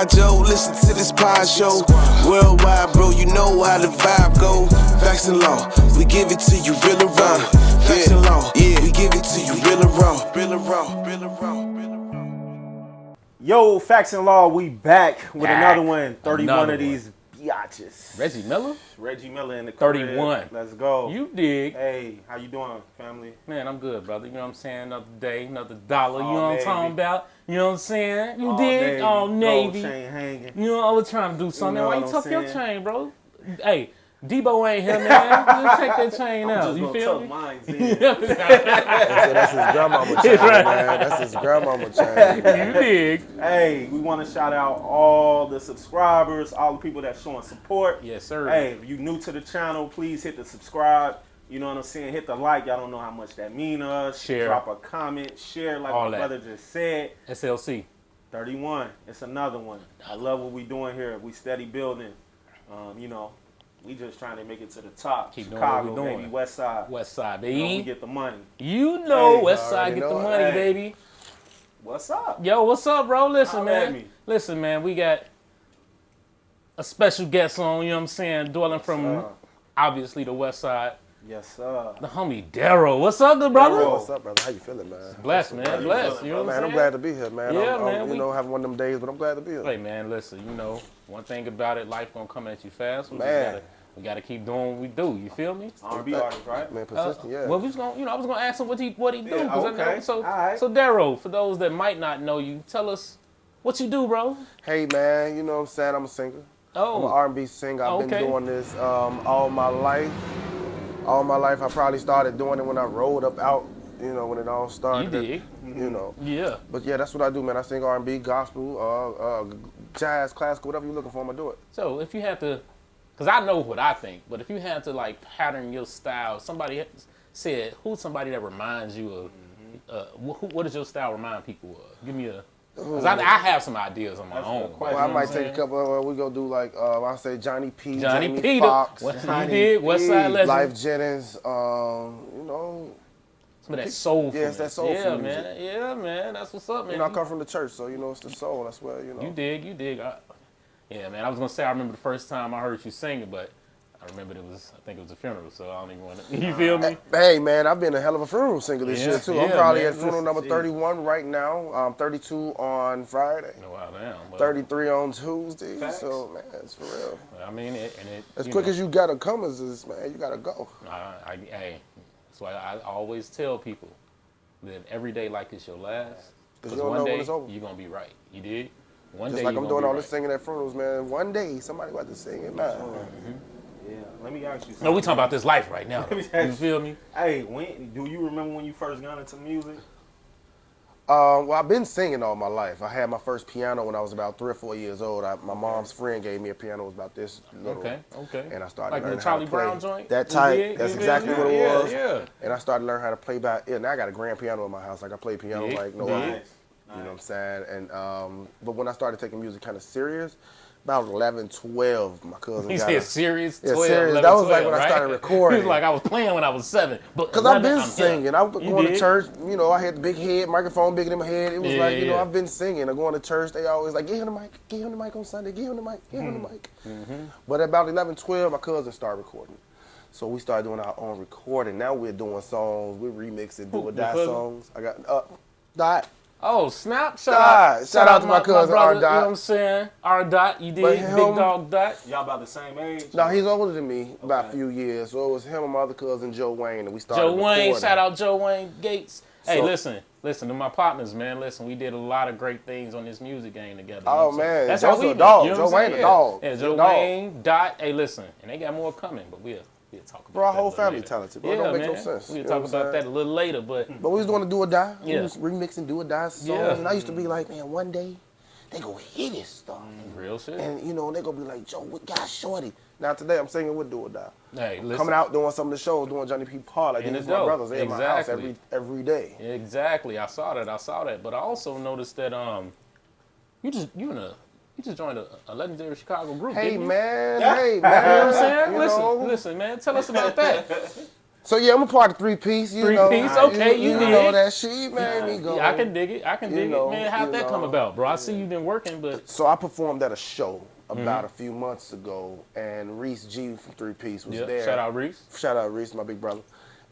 Joe, listen to this Podshow. Worldwide, bro, you know how the vibe go. Facts and law, we give it to you real and raw. Facts and law, yeah, we give it to you real and raw. Real and raw, real and raw. Yo, Facts and Law, we back with another one. 31 of these biatches. Reggie Miller? Reggie Miller in the 31. Let's go. You dig. Hey, how you doing, family? Man, I'm good, brother. You know what I'm saying? Another day, another dollar. You know what I'm Navy. talking about? You know what I'm saying? You All dig? Navy. All Gold Navy. chain hanging. You know, I was trying to do something. know Why what you I'm tuck your saying? chain, bro? Hey, Debo ain't here, man. Just take that chain out. You feel me? Mine That's his grandmama chain, man. That's his grandmama chain. You dig. Hey, we want to shout out all the subscribers, all the people that's showing support. Yes, sir. Hey, if you new to the channel, please hit the subscribe. You know what I'm saying? Hit the like. Y'all don't know how much that means to us. Share. Drop a comment. Share like All my that. brother just said. SLC. 31. It's another one. I love what we doing here. We steady building. You know, we just trying to make it to the top. Keep doing Chicago, what we doing. baby, West Side. West Side, You know, we baby. get the money. You know Hey, West Side already get the know it. money, Hey. baby. What's up? Yo, what's up, bro? Listen, Holla at man. me. Listen, man. We got a special guest on, you know what I'm saying, dwelling from sir. obviously the West Side. Yes, sir. The homie Darro. What's up, good brother? Darro. What's up, brother? How you feeling, man? Blessed, man. Blessed. You know what Man, I'm I'm saying? glad to be here, man. Yeah, I'm, man, you know, having one of them days, but I'm glad to be here. Hey, man, listen, you know, one thing about it, life gonna come at you fast. Man. We gotta keep doing what we do. You feel me? R&B artist, right? Man, persistent, yeah. Well, we was gonna, you know, I was gonna ask him what he do. Yeah, 'Cause I okay. know, so, All right. so Darro, for those that might not know you, tell us what you do, bro. Hey, man, you know what I'm saying? I'm a singer. I'm an Oh, R&B singer. I've Okay. been doing this all my life. All my life, I probably started doing it when I rolled up out, you know, when it all you started. dig? You know. Yeah. But yeah, that's what I do, man. I sing R&B, gospel, jazz, classical, whatever you're looking for, I'm going to do it. So if you had to, because I know what I think, but if you had to like pattern your style, somebody said, who's somebody that reminds you of, what does your style remind people of? Give me a, because I have some ideas on my That's a own. good question. Well, I You know might what take I'm a couple, we going to do like, I'll say Johnny P, Johnny Jamie P. Foxx, What you Johnny did? West Side P. Legend. Life Jennings, you know, Some of that soul. Yeah, it's that soulful Yeah, music. man. Yeah, man. That's what's up, man. you know, I come from the church, so, you know, it's the soul, that's where, you know. You dig. Yeah, man. I was gonna say I remember the first time I heard you sing it, but I remember I think it was a funeral, so I don't even want to. You feel me? Hey, man, I've been a hell of a funeral singer this Yeah, year, too. yeah, I'm probably man. at funeral number 31 right now. 32 on Friday. No, wow, damn. But, 33 on Tuesday. Facts. So, man, it's for real. I mean, As quick as you gotta come, man, you gotta go. Hey, that's why I always tell people live every day like it's your last. Because you don't know day when it's over. you're gonna be right. You did. One Just day like you I'm gonna doing be all right. this singing at funerals, man. One day, somebody about to sing it, man. Yeah. Let me ask you something. No, we talking about this life right now. Let me You ask you. feel me? Hey, do you remember when you first got into music? Well, I've been singing all my life. I had my first piano when I was about 3 or 4 years old. My mom's friend gave me a piano. It was about this little. Okay. And I started Like learning the how Charlie to play. Brown joint? That You type. dig? That's You exactly feel what me? it was. Yeah. And I started learning how to play by ear. Now I got a grand piano in my house. Like I play piano Dig. like no Dig. other. Nice. You know what I'm saying? And but when I started taking music kind of serious, about 11, 12, my cousin He got said a, serious. Yeah, 12, serious. 11, That was like 12, when I right? started recording. He was like, I was playing when I was 7. Because I've been I'm here. singing. I was You going to did? church, you know, I had the big head, microphone bigger than my head. It was Yeah, like, you know, yeah. I've been singing. I'm going to church, they always like, give him the mic on Sunday, give him the mic, give him the mic. But at about 11, 12, my cousin started recording. So we started doing our own recording. Now we're doing songs, we're remixing, do or your die cousin? songs. I got, Dot. Oh, snap. Shout out to my cousin, brother, R. you know Dot. what I'm saying? R. Dot, you But did. him- Big Dog Dot. Y'all about the same age? No, he's older than me, about a Okay. few years. So it was him and my other cousin, Joe Wayne, and we started Joe Wayne, recording. shout out Joe Wayne Gates. Hey, So- listen to my partners, man. Listen, we did a lot of great things on this music game together. Oh, You know what I'm saying? man, That's Joe's how we a met, dog. you know Joe what I'm Wayne saying? a dog. Yeah, He Joe a dog. Wayne, Dot. Hey, listen, and they got more coming, but we'll talk about Bro, our that a whole little family later. talented, bro. Yeah, It don't make man. no sense. We'll You know talk what I'm about saying? that a little later, but But we was doing Do or Die. Yeah. We was remixing Do or Die songs. Yeah. And I used to be like, man, one day they gonna hear this stuff. real shit. And, you know, they gonna be like, Joe, what got Shorty? Now today I'm singing with Do or Die. Hey, listen. Coming out doing some of the shows, doing Johnny P. Part. Like In these the my dope. brothers. They in my house Exactly. every day. Exactly. I saw that. But I also noticed that you just joined a legendary Chicago group. Hey didn't you? man, Yeah. hey You know what I'm man. saying? You Listen, know? listen, man. Tell us about that. So yeah, I'm a part of three-piece, you know. Three-piece, okay, you dig. know that she made me go. Yeah, I can dig it. I can dig know, it, man. How'd you that come know. about, bro? I see you've been working, but So I performed at a show about a few months ago, and Reese G from Three Piece was there. Shout out Reese. Shout out Reese, my big brother.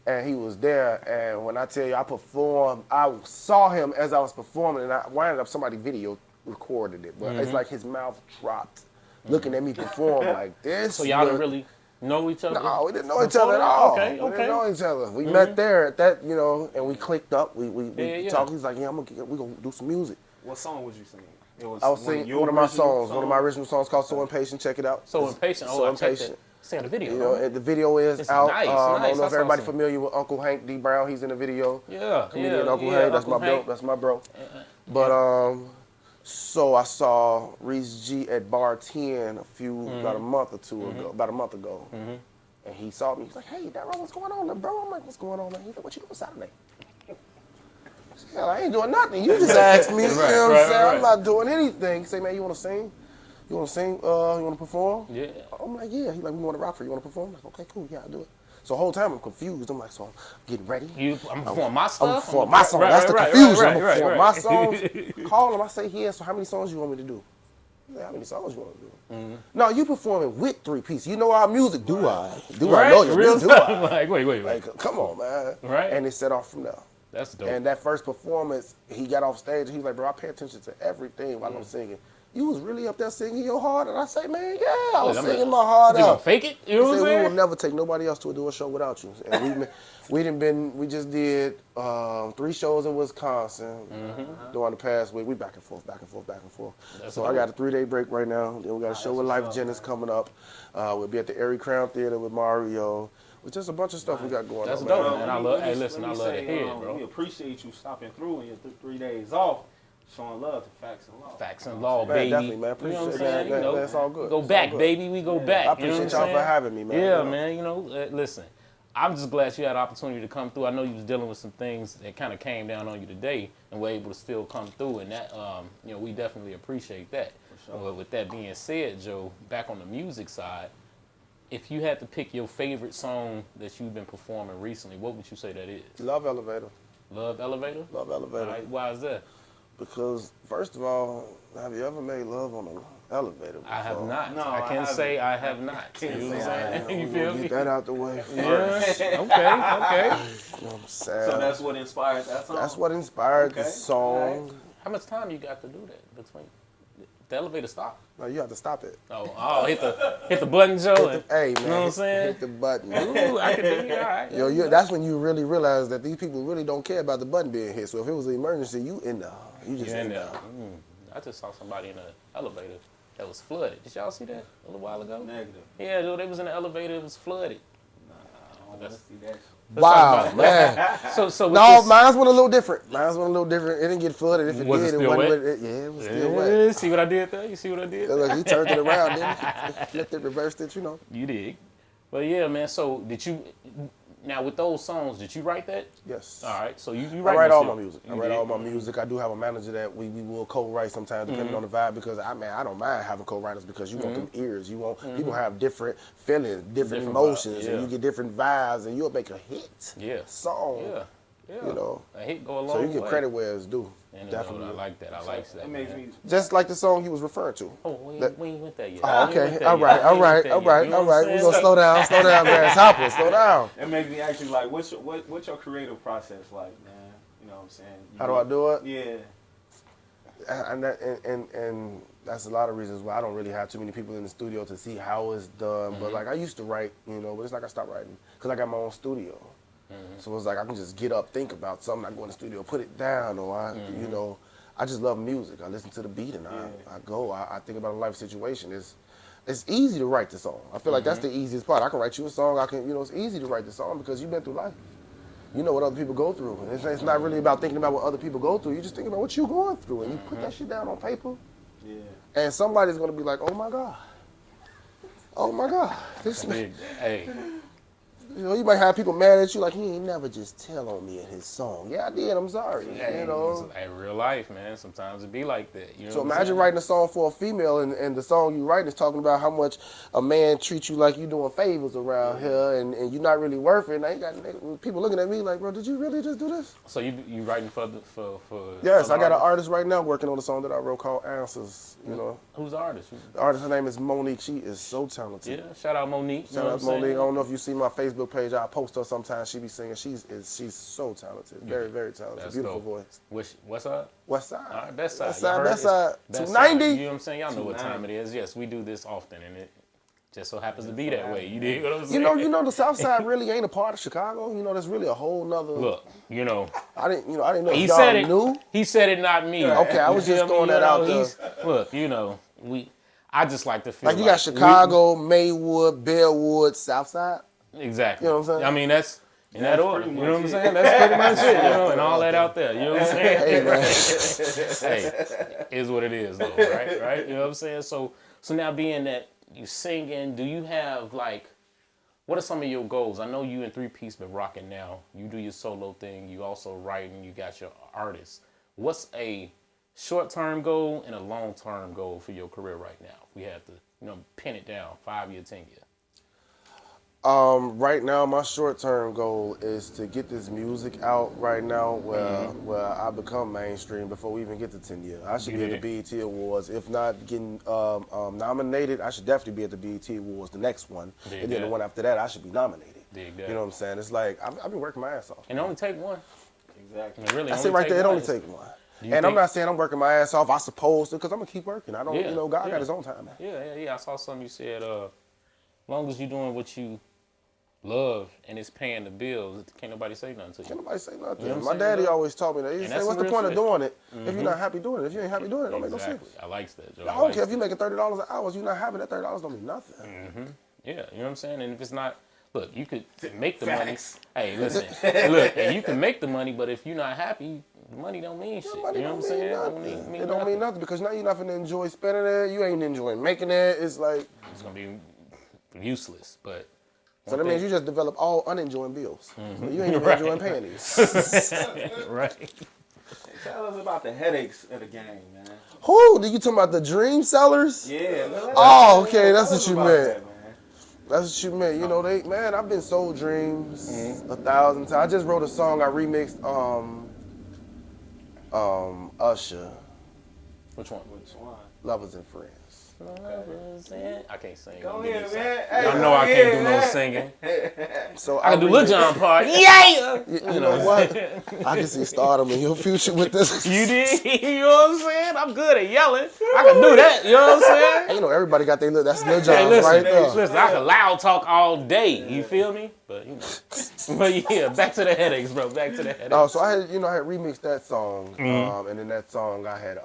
And he was there, and when I tell you I performed, I saw him as I was performing, and I wound up somebody video recorded it, but it's like his mouth dropped, looking at me perform like this. So y'all didn't really know each other? No, we didn't know each other at all. Okay, We okay. didn't know each other. We met there at that, you know, and we clicked up. We Yeah. talked. He's like, yeah, we gonna do some music. What song was you singing? It was I was singing one of my songs, one of my original songs called "So Impatient." Check it out. So It's Impatient. So I checked Impatient. it. See the video. You know, and the video is It's out. nice, I nice. don't know if That's everybody awesome. familiar with Uncle Hank D. Brown. He's in the video. Yeah, Comedian yeah. Uncle yeah, Hank. That's Uncle my bro. Hank. That's my bro. But so I saw Reese G at Bar 10 about a month or two ago. About a month ago. And he saw me. He's like, "Hey, Darro, what's going on, bro?" I'm like, "What's going on, man?" He's like, "What you doing Saturday?" Hell, I ain't doing nothing. You just asked me. You know what I'm saying? I'm not doing anything. He say, "Man, you want to sing? You want to sing? You want to perform?" Yeah. I'm like, "Yeah." He's like, "We want to rock for you. You want to perform?" I'm like, "Okay, cool. Yeah, I'll do it." So the whole time I'm confused. I'm like, so I'm getting ready. I'm performing my stuff? I'm performing my song. That's the confusion. I'm performing my songs. Call him. I say, "Yeah, so how many songs you want me to do?" He's like, "How many songs you want to do?" No, you performing with Three Piece. You know our music. Do I? Do I know your music? Do I? Like, wait. Like, come on, man. Right. And it set off from there. That's dope. And that first performance, he got off stage and he was like, "Bro, I pay attention to everything while I'm singing. You was really up there singing your heart." And I say, "Man, yeah, I was singing my heart You gonna out." fake it? You know what I'm He said, "We saying? will never take nobody else to do a show without you." And we just did 3 shows in Wisconsin during the past week. We back and forth. So I got a 3-day break right now. Then we got a show with Life Jennings coming up. We'll be at the Erie Crown Theater with Mario. With just a bunch of stuff we got going That's on. dope, man. man. I love to say, hear it, bro. We appreciate you stopping through in your 3 days off, showing love to Facts and Law. Facts and Law, Man, baby. definitely, man. You know what I'm Appreciate saying? that. You know, That's all good. Go It's back, all good. baby. We go back. I You know appreciate what I'm y'all for saying? having me, man. Yeah, You know. man. You know, listen, I'm just glad you had the opportunity to come through. I know you was dealing with some things that kind of came down on you today, and were able to still come through, and that, you know, we definitely appreciate that. For sure. Well, with that being said, Joe, back on the music side, if you had to pick your favorite song that you've been performing recently, what would you say that is? Love Elevator. Love Elevator? Love Elevator. All right, why is that? Because, first of all, have you ever made love on an elevator before? I have not. No, I can haven't. say I have not. You know what I'm saying? You feel me? Get that out the way first. Yeah. Okay. You know what I'm saying? So that's what inspired that song? That's what inspired the Okay. song. How much time you got to do that between the elevator stop? No, you have to stop it. Oh, hit the button, Joe. and- Hey, man. You know what I'm saying? Hit the button. Ooh, I can dig it. All right. Yo, that's when you really realize that these people really don't care about the button being hit. So if it was an emergency, you in there. You just You're in in there. there. I just saw somebody in the elevator that was flooded. Did y'all see that a little while ago? Negative. Yeah, dude, they was in the elevator. It was flooded. I don't want to see that. Wow, man. So with No, this, mine went a little different. It didn't get flooded. If it Was it did, still wasn't. wet? Yeah, it was still wet. Yeah, see what I did there? You see what I did? Look, he turned it around, didn't he? Flipped it, reversed it, you know. You did. But yeah, man. So did you? Now with those songs, did you write that? Yes. All right. So you I write write this all shit? my music. I You write did? all my music. I do have a manager that we will co-write sometimes depending on the vibe because I don't mind having co-writers because you want them ears. You want people have different feelings, different emotions, vibes, yeah. and you get different vibes, and you'll make a hit song. Yeah. Yeah. You know, A hit go a long so way. you get credit where it's due. And Definitely. I like that. I like that. It makes man. me. Just like the song you was referring to. Oh, we ain't went there yet. Oh, We ain't okay. went there All yet. right. We ain't went there yet. You know All what I'm right. We're saying? gonna slow down, Grasshopper. Slow down. It makes me actually like, what's your creative process like, man? You know what I'm saying? How do I do it? Yeah. And that's a lot of reasons why I don't really have too many people in the studio to see how it's done. But like I used to write, you know, but it's like I stopped writing because I got my own studio. So it's like I can just get up, think about something, I go in the studio, put it down, or you know, I just love music. I listen to the beat and I think about a life situation. It's easy to write the song. I feel like that's the easiest part. I can write you a song. It's easy to write the song because you've been through life. You know what other people go through. And it's not really about thinking about what other people go through. You just think about what you're going through, and you put that shit down on paper. Yeah. And somebody's gonna be like, "Oh my God, this man." Hey, You know, you might have people mad at you like he ain't never just tell on me in his song. Yeah, I did. I'm sorry. You know. Hey, real life, man. Sometimes it be like that. You know So what I'm imagine saying? writing a song for a female, and the song you write is talking about how much a man treats you like you doing favors around here, and you're not really worth it. And I ain't got people looking at me like, bro, did you really just do this? So you writing for Yes, I got an artist? artist right now working on a song that I wrote called Answers. You know, Who's the artist? the artist, her name is Monique. She is so talented. Yeah, shout out Monique. You Shout know out what I'm Monique. I saying? don't know if you see my Facebook page. I post her sometimes. She be singing. She's so talented. Very, very talented. That's Beautiful dope. voice. What's up? West Side. All right, best side. West You side. heard Best it. side. Best 290. side. You know what I'm saying? Y'all know what time it is. Yes, we do this often, and it just so happens to be that way. You dig what I'm saying? You know, the South Side really ain't a part of Chicago. You know, that's really a whole nother. Look, you know. I didn't know if He y'all said it. knew. He said it, not me. Okay, I was You just feel me? throwing that out there. Look, you know, I just like to feel Like you got Chicago, Maywood, Bellwood, South Side. Exactly. You know what I'm saying? I mean, that's in that That's order. pretty You know what I'm much saying? That's pretty much it. You know, and all that out there. You know what I'm saying? Hey man, Hey, is what it is, though, right? Right? You know what I'm saying? So now being that you singing, do you have like, what are some of your goals? I know you in 3-piece been rocking now. You do your solo thing. You also writing. You got your artists. What's a short-term goal and a long-term goal for your career right now? If we have to, pin it down, 5-year, 10-year. right now my short-term goal is to get this music out right now where I become mainstream before we even get to 10 years. I should be at the BET Awards. If not getting nominated, I should definitely be at the BET Awards, the next one. Dig And then that. the one after that, I should be nominated. Dig that. You know what I'm saying? It's like, I've been working my ass off. And it only take one. Exactly. It really That's only it right take there. It one. only take one. Do you And I'm think- not saying I'm working my ass off. I supposed to, because I'm going to keep working. I don't, Yeah, God yeah. got his own time, man. Yeah. I saw something you said, as long as you're doing what you love and it's paying the bills, can't nobody say nothing to you. Can't nobody say nothing. You know what I'm My saying, daddy though? always told me that. He And said, that's what's some the real point of shit. doing it if you're not happy doing it? If you ain't happy doing it, it don't make no sense. I like that, Joe. I don't care if you're making $30 an hour. If you're not happy, that $30 don't mean nothing. Yeah, you know what I'm saying? And if it's not, look, you could make the Facts. money. Hey, listen, look, and you can make the money, but if you're not happy, the money don't mean shit. Money You know don't what I'm mean saying? nothing. Mean It don't mean nothing because now you're not gonna enjoy spending it. You ain't enjoying making it. It's like, It's gonna be useless, but so that means you just develop all unenjoying bills. So you ain't even Right. enjoying paying these. right. Tell us about the headaches of the game, man. Who? Did you talking about the dream sellers? Yeah. Man, Oh, okay, that's tell what us you about meant. that, man. That's what you meant. You know, I've been sold dreams 1,000 times. I just wrote a song I remixed Usher, Which one? Which one? Lovers and Friends. I can't sing. Go Give me ahead, some. man. Hey, Y'all go know I can't ahead, do no man. singing. So I can do Lil remixed- Jon part. Yeah! You know what? I can see stardom in your future with this. You did? You know what I'm saying? I'm good at yelling. I can do that. You know what I'm saying? Hey, you know, everybody got their that's Lil Hey, Jon listen, right there. listen, I can loud talk all day. You feel me? But but yeah, back to the headaches, bro. Back to the headaches. Oh, so I had remixed that song, and in that song I had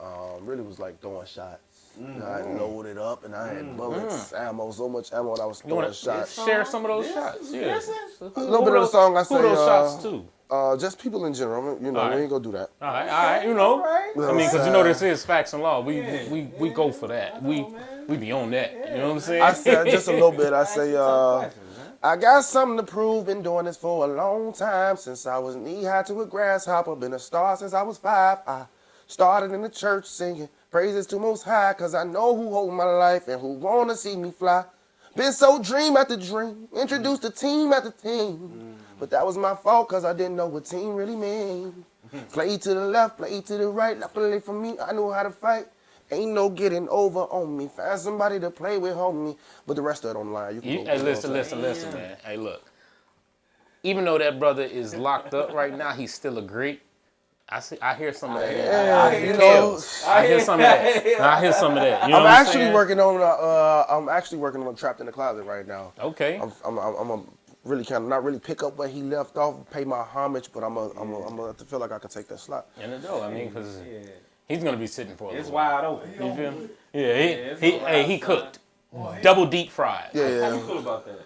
really was like throwing shots. I had loaded up and I had bullets, ammo, so much ammo, and I was You throwing wanna shots. share some of those shots? Yeah. So A little bit of the song I say. Who those shots to? Just people in general. You know, All right. we ain't gonna do that. All right. You know. Right? I mean, because you know this is facts and law. We go for that. We be on that. You know what I'm saying? I said just a little bit. I say, Tough questions, man. I got something to prove. Been doing this for a long time. Since I was knee high to a grasshopper. Been a star since I was 5. I started in the church singing praises to Most High. Cause I know who hold my life and who wanna see me fly. Been so dream after dream. Introduced the team after team. But that was my fault cause I didn't know what team really mean. Play to the left, play to the right. Luckily for me, I knew how to fight. Ain't no getting over on me. Find somebody to play with, homie. But the rest of it online, you can go. Hey, listen, man. Hey, look. Even though that brother is locked up right now, he's still a great. I hear some of that. Yeah, you know, I hear some of that. I hear some of that. You know I'm what I'm actually saying? working on. I'm actually working on Trapped in the Closet right now. Okay. I'm a really kind of not really pick up where he left off, pay my homage, but I'm gonna have to feel like I can take that slot. In the door. I mean, because Yeah. he's gonna be sitting for a It's little while. wide open. You feel me? Yeah. it's a wrap, He son. cooked. Double deep fried. Yeah, How yeah. you feel about that?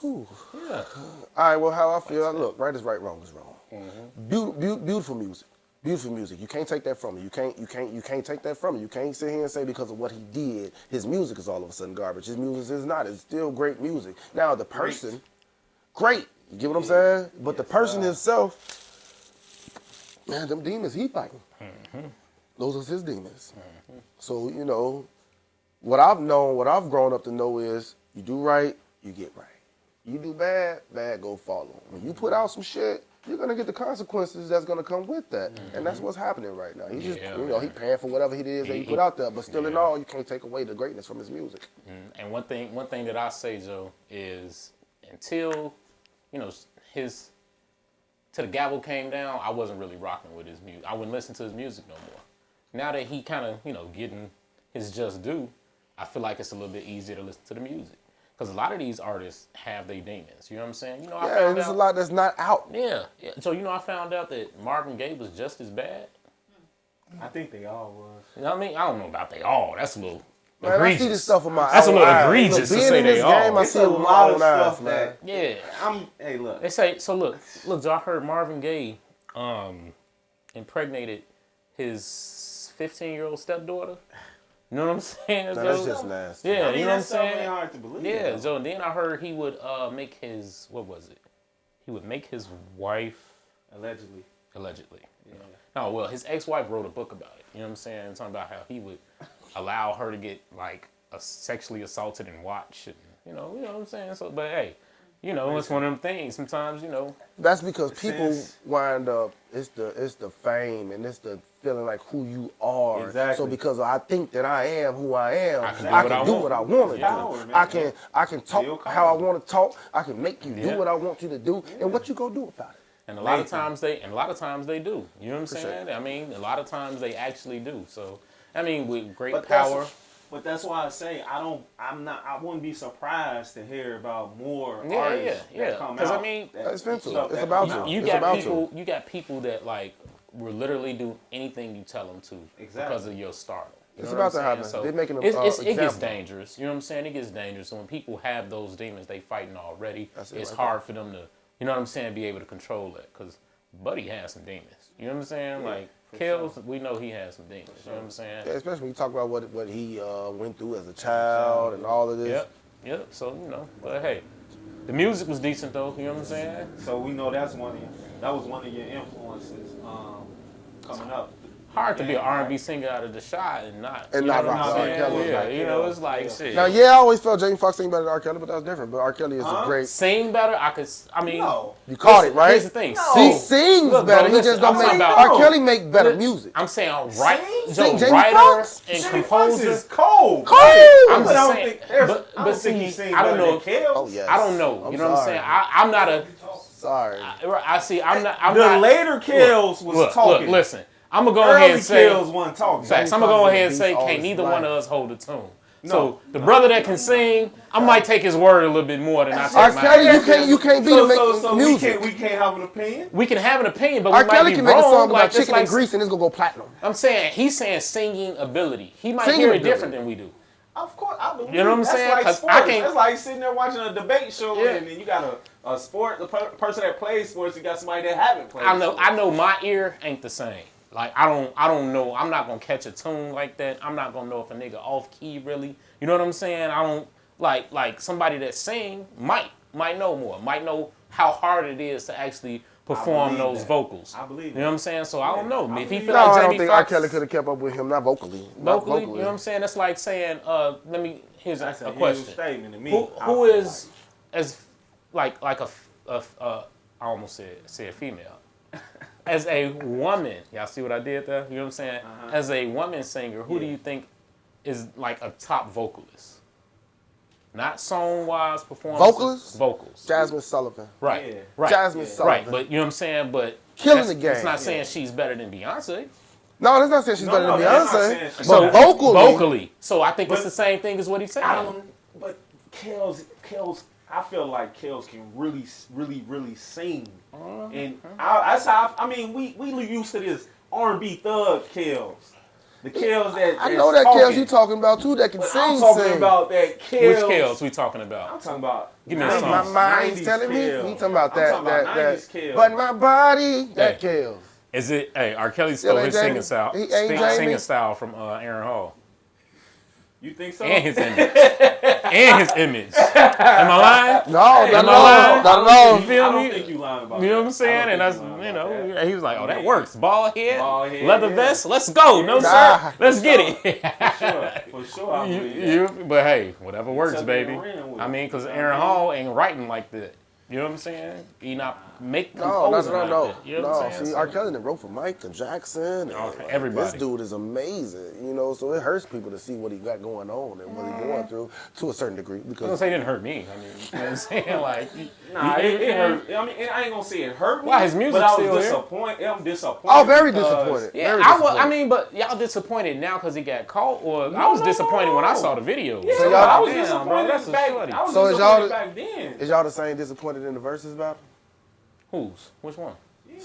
Yeah. All right, well, how I feel, look, right is right, wrong is wrong. Beautiful music. Beautiful music. You can't take that from me. You can't take that from me. You can't sit here and say because of what he did, his music is all of a sudden garbage. His music is not. It's still great music. Now the person, great. You get what I'm saying? But the person himself, man, them demons he fighting. Those are his demons. So, you know, what I've grown up to know is you do right, you get right. You do bad, bad go follow. When you put out some shit, you're gonna get the consequences that's gonna come with that. And that's what's happening right now. He's just, you know, he paying for whatever it is that he put out there, but still in all, you can't take away the greatness from his music. And one thing that I say, Joe, is until, you know, till the gavel came down, I wasn't really rocking with his music. I wouldn't listen to his music no more. Now that he kind of, you know, getting his just due, I feel like it's a little bit easier to listen to the music. Because a lot of these artists have their demons. You know what I'm saying? You know, and there's a lot that's not out. Yeah. So, you know, I found out that Marvin Gaye was just as bad. I think they all was. You know what I mean? I don't know about they all. That's a little Man, egregious. I see this stuff with my That's a little eyes. egregious to Being say in this they all. game, I It's see a it with my lot of own eyes, stuff man. that. Yeah. Hey, look. They say, so look, Joe, I heard Marvin Gaye impregnated his 15-year-old stepdaughter. You know what I'm saying? Now, Joe? that's just nasty. Yeah, I mean, you know what I'm that's something saying? hard to believe. Yeah, though. so then I heard he would make his, what was it? He would make his wife, Allegedly. Yeah. No, well, his ex-wife wrote a book about it. You know what I'm saying? Talking about how he would allow her to get, like, sexually assaulted and watch. And, you know what I'm saying? So, but hey, you know, it's one of them things. Sometimes, you know. That's because people wind up, it's the fame and it's the feeling like who you are. Exactly. So because I think that I am who I am, I can I do can what I do what I want to Power, do. man. I can talk how I want to talk. I can make you Yeah. do what I want you to do. And what you gonna do about it? And a lot of times they do. You know what I'm saying? I mean, a lot of times they actually do. So, I mean, with great power. But that's why I say I wouldn't be surprised to hear about more Yeah, artists yeah. that come out. Because I mean, It's Vince. stuff It's that about come out. you It's got about people. You got people that like will literally do anything you tell them to because of your stardom. You It's know about what to I'm happen. saying? So They're making it gets example. dangerous. You know what I'm saying? It gets dangerous. So when people have those demons, they fighting already. That's it It's right hard for them to, you know what I'm saying, be able to control that. Because Buddy has some demons. You know what I'm saying? Like Kells, we know he has some demons. You know what I'm saying? Yeah, especially when you talk about what he went through as a child and all of this. Yep. So you know, but hey, the music was decent though. You know what I'm saying? So we know that was one of your influences coming up. Hard to be an R&B singer out of the shot and not And you not know what rock I'm R. saying? Kelly. Yeah, Like you know, Kells. it's like Yeah. shit. Now, I always felt Jamie Foxx sing better than R. Kelly, but that's different. But R. Kelly is a great. Sing better, I mean, No. You caught it, right? Here's the thing. He sings Look, better. bro, He listen, just don't I'm talking make. about- R. Kelly make better music. I'm saying Sing Jamie writer Foxx? and Jamie Foxx composer. is cold. Cold! I'm But I just don't saying, think there's. but I don't see, think he sings I don't better know. than Kells. Oh yes. I don't know. I'm You know what I'm sorry. saying? I'm not a. Sorry. I see. I'm not. The later Kells was talking. Look, listen. I'm gonna go ahead Early and say. Kells wasn't talking. Facts. I'm Jamie gonna go Foxx ahead and beats say, all can't his neither life. one of us hold a tune. No. So the brother that can sing, I might take his word a little bit more than I R. take Kelly, mine. you can't beat him making So music. we can't have an opinion. We can have an opinion, but R. we might Kelly be can make a wrong. song Like, about just chicken like and grease and it's gonna go platinum. I'm saying, he's saying singing ability. He might Singing hear it ability. different than we do. Of course, I believe. You know what I'm that's saying? Like 'Cause sports. I can't- That's like sitting there watching a debate show, Yeah. and then you got a person that plays sports. You got somebody that haven't played. I know. sports. I know my ear ain't the same. Like I don't know. I'm not gonna catch a tune like that. I'm not gonna know if a nigga off key really. You know what I'm saying? I don't like somebody that sing might know more. Might know how hard it is to actually perform believe those that. vocals. I believe You know what I'm saying? So I don't know. If he feel No, like I Jamie don't think R. Foxx Kelly could have kept up with him, not vocally. Not vocally, you know what I'm saying? That's like saying, here's That's a a huge question. statement to me. Who I feel is as like a I almost said female. As a woman, y'all see what I did there? You know what I'm saying? As a woman singer, who do you think is like a top vocalist? Not song-wise, performance. Vocalist? Vocals. Jasmine Sullivan. Right. Yeah. Right. Jasmine Sullivan. Right. But you know what I'm saying? But Killing the game. It's not saying she's better than Beyonce. No, that's not saying she's better than that's not Beyonce. saying she's But better. vocally. So I think it's But- the same thing as what he's saying. But Kells, I feel like Kells can really sing. And that's how I mean, we used to this R&B thug Kells. The Kells that I know that Kells you talking about too that can But sing. I'm talking sing. about that Which Kells. Kells we talking about? I'm talking about. Give me a 90s, song. My mind's 90s telling me. Kells. He talking about I'm that. talking about that 90s Kells. But my body, that Hey. Kells. Is it? Hey, R. Kelly Still stole ain't his Jamie? singing style. He ain't Jamie? Singing style from Aaron Hall You think so? and his image. Am I lying? No, not Am I lying? at all. Not at all. You feel I me? don't think you lying about You know that. what I'm saying? I And don't that's, think you you lying about know, that. he was like, oh, that Yeah. works. Bald head, leather yeah. vest, let's go. No, Nah. sir. Let's get it. For sure, I believe that. But hey, whatever works, took baby. it and ran with I it. mean, because You know Aaron what I mean? Hall ain't writing like that. You know what I'm saying? He not make No, composing like no. that. You know what I'm saying? See, So- R. Kelly that wrote for Michael Jackson. Okay, And, everybody. This dude is amazing, you know. So it hurts people to see what he got going on and what he's going through to a certain degree. I was Because gonna say it didn't hurt me. I mean, you know what I'm saying? Like, Nah, it hurt. I mean, I ain't gonna say it hurt me. Why, his music's but I still was here? disappointed. I'm disappointed. oh, very because- disappointed. Yeah, Very I disappointed. mean, but y'all disappointed now because he got caught, or I was disappointed when I saw the video. Yeah, So y'all- I was Damn, disappointed bro, that's a back. shorty. I was So is disappointed y'all- back then. Is y'all the same disappointed in the verses battle? Whose? Which one? Yeah,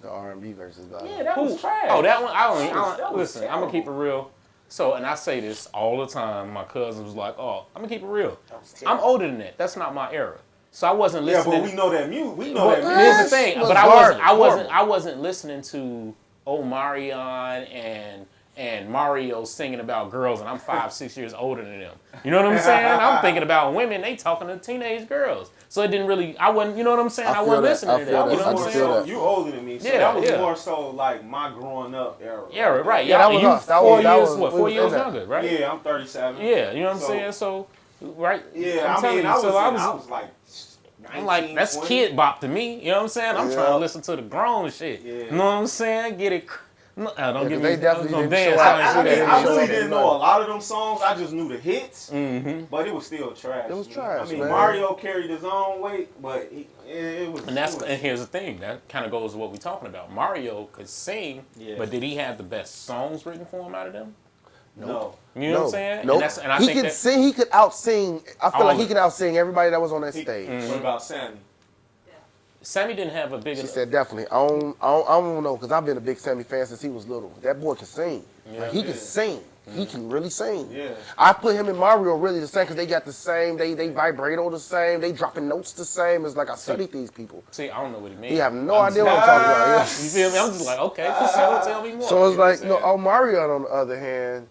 The R&B verses battle. yeah, that Who? was trash. Oh, that one. That was Listen, I'm gonna keep it real. So, and I say this all the time. My cousin was like, "Oh, I'm gonna keep it real. I'm older than that. That's not my era. So I wasn't Yeah, listening." but we know that music. We know Well, that here's music. the thing, was but garbage, I horrible. wasn't listening to Omarion and Mario singing about girls, and I'm 5-6 years older than them. You know what I'm saying? I'm thinking about women. They talking to teenage girls. So it didn't really. I wasn't. You know what I'm saying? I I feel wasn't that. listening I to feel that. that. You know I what just I'm feel saying? that. You older than me, so Yeah, that was yeah. more so like my growing up era. Yeah, right. Yeah, that was you us. That 4 was- that years. was- What? we 4 was years in that. younger, right? Yeah, I'm 37. Yeah, you know what I'm So- saying? So, right? Yeah, I'm telling you. So I was like, 19, I'm like, that's 20. kid bop to me. You know what I'm saying? I'm Yeah. trying to listen to the grown shit. Yeah. You know what I'm saying? Get it. No, don't get me. they definitely I'm gonna didn't dance. show out. I ain't see I that mean, I video. really show didn't that know a money. lot of them songs. I just knew the hits, Mm-hmm. but it was still trash. It was man. trash, I mean, man. Mario carried his own weight, but it was. And that's it was- and here's the thing that kind of goes to what we're talking about. Mario could sing, Yeah. but did he have the best songs written for him out of them? no. You know what I'm saying? Nope. And I he think could that sing. He could out-sing. I feel All like of he it. could out-sing everybody that was on that He- stage. What about Sammy? Sammy didn't have a big. She said definitely. I don't know because I've been a big Sammy fan since he was little. That boy can sing. Like, he can sing. He can really sing. Yeah. I put him and Mario really the same because they got the same. They vibrato the same. They dropping notes the same. It's like I studied these people. See, I don't know what he means. He have no idea what I'm talking about. Yeah. You feel me? I'm just like, okay, for sure. Tell me more. So it's You know like, what no, I'm saying? Mario on the other hand,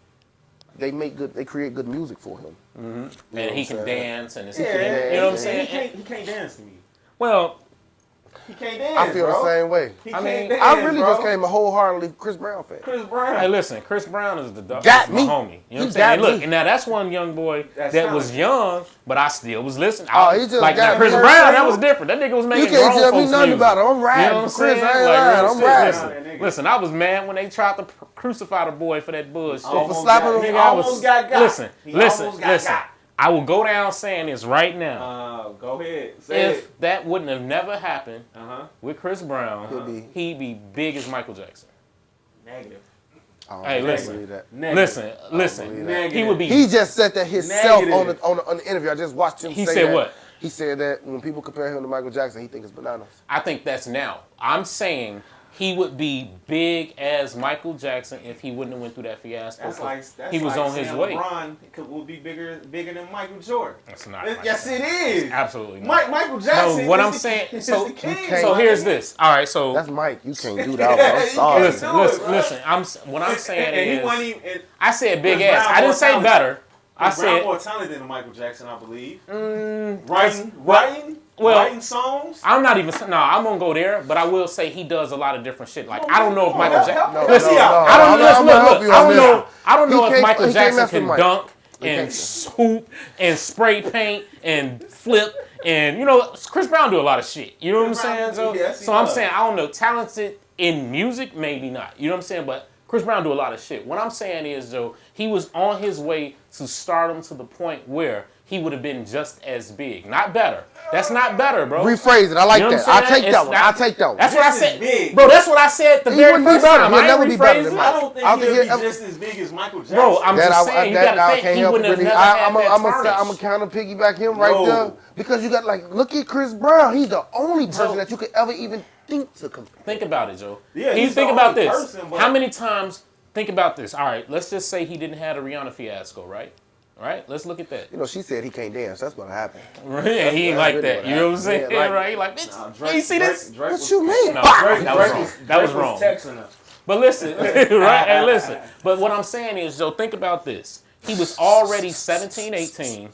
they create good music for him. And he can saying? dance and it's, Yeah, you know what I'm He saying? can't dance to me. Well, He can't dance. I feel bro. the same way. He I can't mean, dance, I really bro. just came a wholeheartedly Chris Brown fan. Chris Brown. hey, listen, Chris Brown is the Got that's my me. homie. You know what He I'm saying? got And look, me. and now that's one young boy That's that was talented. young, but I still was listening. Oh, he just like got now, Chris me. Brown, that was different. That nigga was making You can't grown tell me folks nothing music. about it. I'm riding You know what I'm for Chris. saying? I ain't Like, lying. real I'm shit. riding. Listen. Listen, I was mad when they tried to crucify the boy for that bullshit. Almost slapping got- him. He Nigga, I was- almost got got. Listen, He listen, almost got listen. got. I will go down saying this right now. Go ahead. Say If that wouldn't have never happened it. with Chris Brown, he'd be big as Michael Jackson. Negative. I don't Hey, believe listen. that. Negative. Listen. Negative. He would be. He just said that himself Negative. on the interview. I just watched him He say said that. what? He said that when people compare him to Michael Jackson, he thinks it's bananas. I think that's now. I'm saying he would be big as Michael Jackson if he wouldn't have went through that fiasco. He was on his way. LeBron will be bigger than Michael Jordan. That's not. Yes, it is. Absolutely not. Michael Jackson. No, what is I'm the- saying. is So, the king. so here's this. All right. So That's Mike. You can't do that. One. I'm sorry. listen, do it, listen, bro. listen. What I'm saying and he is, wasn't even. And I said big Chris ass. Brown I didn't more say talented. better. I Chris Brown said more talented than Michael Jackson, I believe. that's- Writing songs. I'm not even. No, I'm gonna go there, but I will say he does a lot of different shit. Like I don't know if Michael help- Jackson. help- Listen, help me out. I don't know. I'm gonna help Look, you I on don't this. know. I don't know He if can't- Michael he can't Jackson mess with can Mike. dunk He and can't. swoop and spray paint and flip and Chris Brown do a lot of shit. You know what I'm Chris Brown, saying? So, yes, he so I'm does. saying I don't know. Talented in music, maybe not. You know what I'm saying? But Chris Brown do a lot of shit. What I'm saying is though, he was on his way to stardom to the point where he would have been just as big, not better. That's not better, bro. Rephrase it. I like You know what that. I'm I saying? take that It's one. not- I take that one. That's what I This is said, big. bro. That's what I said the He very wouldn't be first better. time. He'll I never ain't be better rephrased than it. Mike. I don't think I he'll think be he'll- just as big as Michael Jackson. Bro, I'm just saying, you gotta think he wouldn't have never had that tarnish. I'm gonna counter piggyback him right No. there because you got look at Chris Brown. He's the only person Bro. that you could ever even think to compare. Think about it, Joe. Yeah, You he's think the about only this. person, but- How many times? Think about this. All right, let's just say he didn't have a Rihanna fiasco, right? All right, let's look at that. You know, she said he can't dance. That's what happened. Yeah, he ain't like really that. what You know what I'm saying? happened. Yeah, right? He like, bitch, you see this? Drake What was, you mean? No, Bah! that was wrong. That was Drake wrong. texting her. But listen, right? Hey, listen. But what I'm saying is, Joe, think about this. He was already 17, 18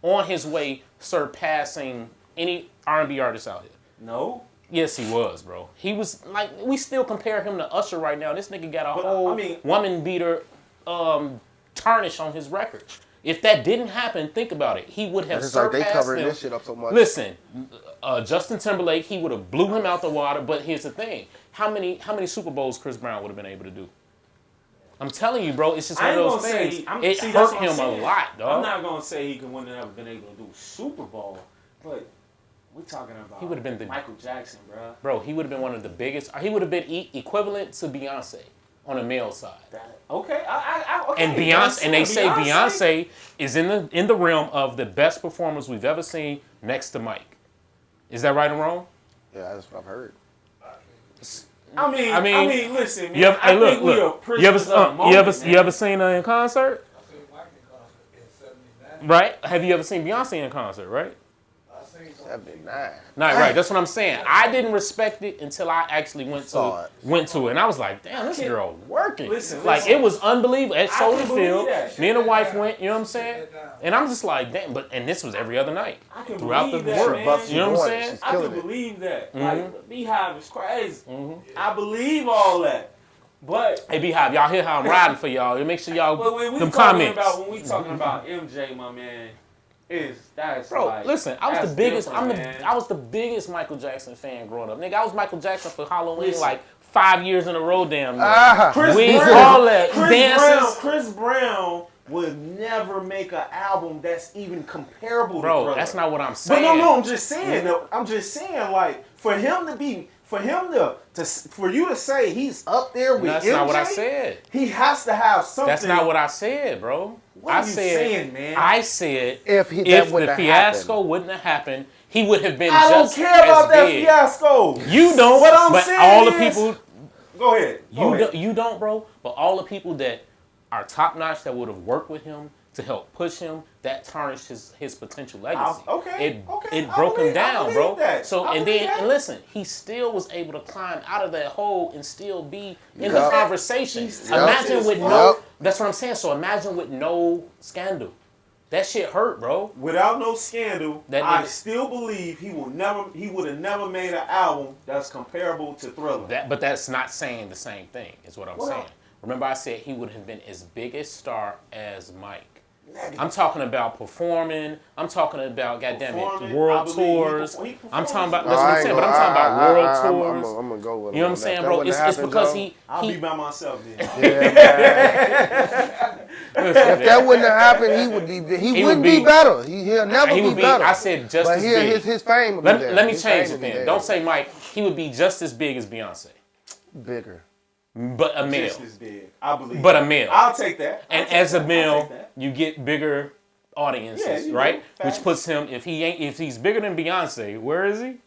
on his way surpassing any R&B artist out here. No. Yes, he was, bro. He was like, we still compare him to Usher right now. This nigga got a whole woman beater tarnish on his record. If that didn't happen, think about it. He would have surpassed like they covering him. this shit up so much. Listen, Justin Timberlake, he would have blew him out the water. But here's the thing: how many Super Bowls Chris Brown would have been able to do? I'm telling you, bro. It's just one of those things. It hurt him a lot, dog. I'm not gonna say he wouldn't have been able to do Super Bowl, but we're talking about. He would have been Michael Jackson, bro. Bro, he would have been one of the biggest. He would have been equivalent to Beyonce on the male side. Okay, okay. And Beyonce, and they say Beyonce is in the realm of the best performers we've ever seen, next to Mike. Is that right or wrong? Yeah, that's what I've heard. I mean, listen, man. Look. You ever seen her in concert? I seen Mike in concert in '79. Right? Have you ever seen Beyonce in concert? Right? I seen 79. Right. That's what I'm saying. I didn't respect it until I actually went to it, and I was like, "Damn, this girl working." Listen, it was unbelievable at Soldier Field. that. Me and the wife went. You know what I'm saying? And I'm just like, "Damn!" And this was every other night throughout the that, work. man. You know what I'm saying? I can believe that. Like the Beehive is crazy. I believe all that. But hey, Beehive, y'all hear how I'm riding for y'all? Make sure y'all when them comments. When we talking about MJ, my man. Bro, like, listen, I was the biggest. Man. I was the biggest Michael Jackson fan growing up. Nigga, I was Michael Jackson for Halloween like 5 years in a row. Damn. Chris Brown would never make an album that's even comparable to Thriller. That's not what I'm saying. But no, I'm just saying. I'm just saying, like, for you to say he's up there with That's MJ, not what I said. He has to have something. That's not what I said, bro. What are you saying, man? I said if the fiasco wouldn't have happened, he would have been I just don't care about that big. fiasco. You don't. What I'm but saying all the is, people. Go ahead. You don't, bro. But all the people that are top notch that would have worked with him to help push him, that tarnished his potential legacy. It broke him down, bro. That. So and listen, he still was able to climb out of that hole and still be in the conversation. Imagine with that's what I'm saying. So imagine with no scandal. That shit hurt, bro. Without no scandal, I still believe he would have never made an album that's comparable to Thriller. But that's not saying the same thing, is what I'm saying. Remember I said he would have been as big a star as Mike. I'm talking about performing. I'm talking about, goddammit, world tours. I'm talking about, that's what I'm saying, but I'm talking about world tours. I'm going to go with him. You know what I'm saying, bro? It's because I'll be by myself then. If that wouldn't have happened, he wouldn't be better. He'll never be better. I said just as big. But his fame would be there. Let me change it then. Don't say Mike. He would be just as big as Beyonce. Bigger. But a male. Just as big, I believe. But a male. I'll take that. And as a male, you get bigger audiences, right? Which puts him, if he's bigger than Beyonce, where is he?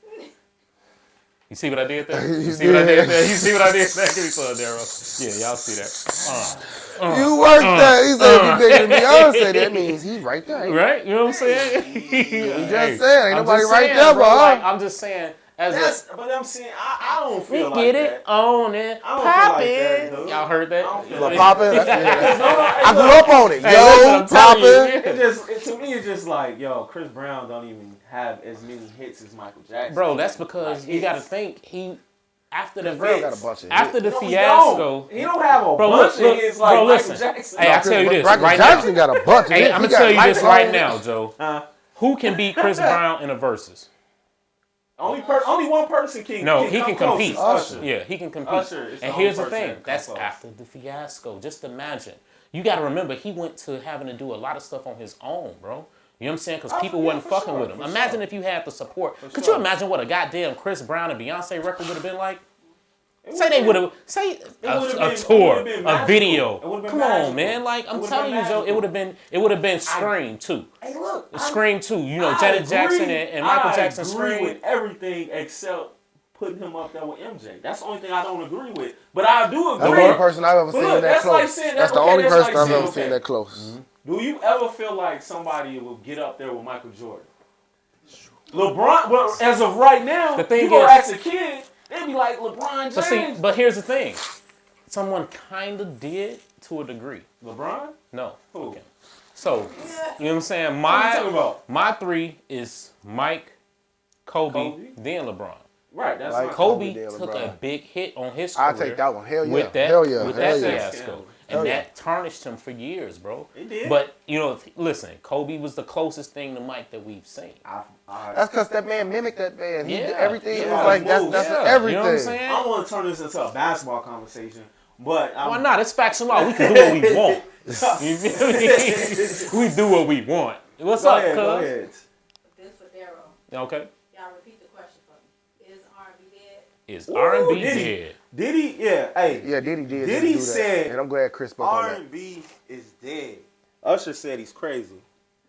You see what I did there? You see what I did there? Give me some, Darro. Yeah, y'all see that. You worked that. He said if he's bigger than Beyonce, that means he's right there. Right? You know what I'm saying? You just said, ain't nobody right there, bro. I'm just saying. But I'm saying, I don't feel like that. Get it on it, pop it. Y'all heard that? Poppin'? I grew up on it. Yo, poppin'. To me, it's just like, yo, Chris Brown don't even have as many hits as Michael Jackson. Bro, that's because you got to think after the fiasco. He don't have a bunch of hits like Michael Jackson. Hey, I tell you this right now. Michael Jackson got a bunch of hits. I'm gonna tell you this right now, Joe. Who can beat Chris Brown in a versus? Only one person can. No, he can compete. Usher. Yeah, he can compete. Usher and here's the thing: that's after the fiasco. Just imagine. You got to remember, he went to having to do a lot of stuff on his own, bro. You know what I'm saying? Because people wasn't fucking with him. Imagine if you had the support. Could you imagine what a goddamn Chris Brown and Beyonce record would have been like? Say a tour, a video. Come on, man. Like I'm telling you, Joe, it would have been Scream 2. Hey, look, Scream 2. You know, Janet Jackson and Michael Jackson Scream. I agree with everything except putting him up there with MJ. That's the only thing I don't agree with. But I do agree. That's the only person I've ever seen that close. That's the only person I've ever seen that close. Do you ever feel like somebody will get up there with Michael Jordan? LeBron, well, as of right now, the thing you go ask a kid, they be like LeBron James. But here's the thing. Someone kind of did to a degree. LeBron? No. Who? Okay. So, you know what I'm saying? What you talking about? My 3 is Mike, Kobe, then LeBron. Right, that's Like my Kobe then took LeBron. a big hit on his career. I take that one. Hell yeah. With that, Hell yeah. with Hell that yeah. fiasco. Hell And yeah. that tarnished him for years, bro. It did. But, you know, listen, Kobe was the closest thing to Mike that we've seen. That's because that man mimicked that man. He did Yeah. everything. Yeah. Was like that's Yeah. everything. You know what I'm saying? I don't want to turn this into a basketball conversation, but Why not? It's facts and law. We can do what we want. You feel me? We do what we want. What's Go up, ahead, go cuz? ahead. This for Darro. Okay. Y'all repeat the question for me. Is R&B dead? Is R&B Did he? dead? Did he? Yeah. Hey. Yeah, Diddy did. Diddy do that. said and I'm glad Chris spoke on that. R&B is dead. Usher said he's crazy.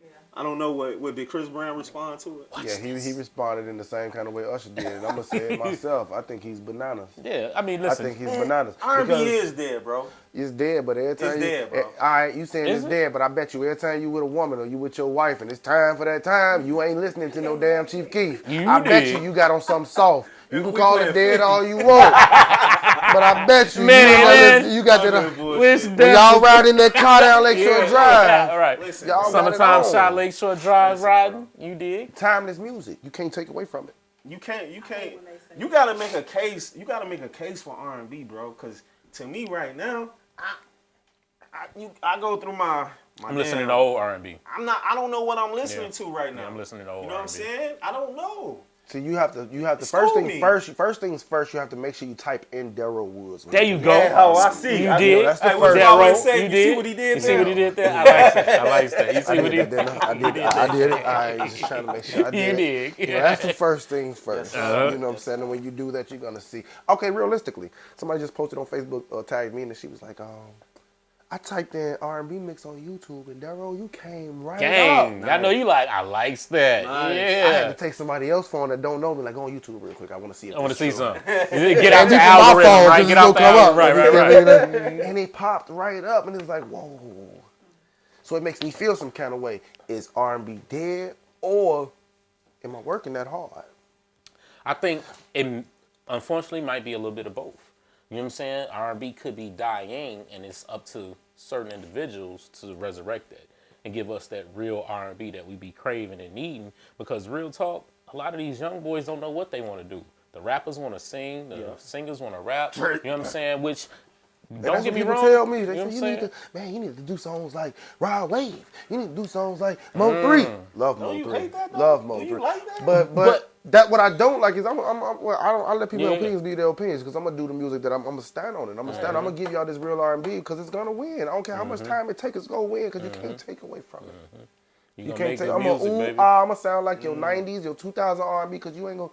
Yeah. I don't know what did Chris Brown respond to it. Yeah, he responded in the same kind of way Usher did. And I'm gonna say it myself. I think he's bananas. Yeah, I mean, listen. I think he's bananas. R&B Because is dead, bro. it's dead, but every time dead, bro. all right, you saying Is it's it? dead, but I bet you every time you with a woman or you with your wife and it's time for that time, you ain't listening to no damn Chief Keef. I bet did. you got on something soft. You can We call playing it dead 50. all you want, but I bet you Man, you got that. Which When y'all ride in that car down Lakeshore Drive, All right. Listen, y'all got it Summertime on. shot Lakeshore Drive riding. You dig? Timeless music. You can't take away from it. you can't. when they say You gotta make a case. You gotta make a case for R&B, bro. Because to me, right now, I go through my. I'm listening to old R&B. I don't know what I'm listening Yeah. to right now. I'm listening to old You know what I'm R&B. saying? I don't know. So you have to School first me. things first. You have to make sure you type in Darro Woods. There you go. Yeah, oh, I see. You I did. know, that's the Hey, what first. you always Darro, say? you You did. see what he did You see there? what he did there? I like that. I like that. You I see what he did that, didn't I? I did it. I was just trying to make sure I You did. did. Yeah, that's the first things first. Uh-huh. You know what I'm saying? And when you do that, you're gonna see. Okay, realistically, somebody just posted on Facebook, tagged me, and she was like, I typed in R&B mix on YouTube, and Darro, you came right Gang. up. I know you like, I likes that. Nice. I Yeah. had to take somebody else's phone that don't know me, like, go on YouTube real quick. I want to see it. I want to see something. Get out the From my algorithm, phone, right? this Get is out gonna the come up. algorithm. Right. And it popped right up, and it was like, whoa. So it makes me feel some kind of way. Is R&B dead, or am I working that hard? I think it unfortunately might be a little bit of both. You know what I'm saying? R&B could be dying, and it's up to certain individuals to resurrect that and give us that real R&B that we be craving and needing. Because real talk, a lot of these young boys don't know what they want to do. The rappers want to sing, the singers want to rap. You know what I'm saying? Which And don't that's get what me people wrong. tell me. You They know say, what you I'm need saying? to, man, you need to do songs like Rod Wave. You need to do songs like Mo 3. Love Mo 3. you hate that, though? Love Mo Do 3. you like that? But that what I don't like is I let people's Yeah. opinions be their opinions because I'm gonna do the music that I'm gonna stand on it. I'm gonna stand. I'm gonna give y'all this real R&B because it's gonna win. I don't care how much time it takes. It's gonna win because you can't take away from it. You You gonna can't make take. good I'm music, gonna baby. I'm gonna sound like your '90s, your 2000 R&B because you ain't gonna.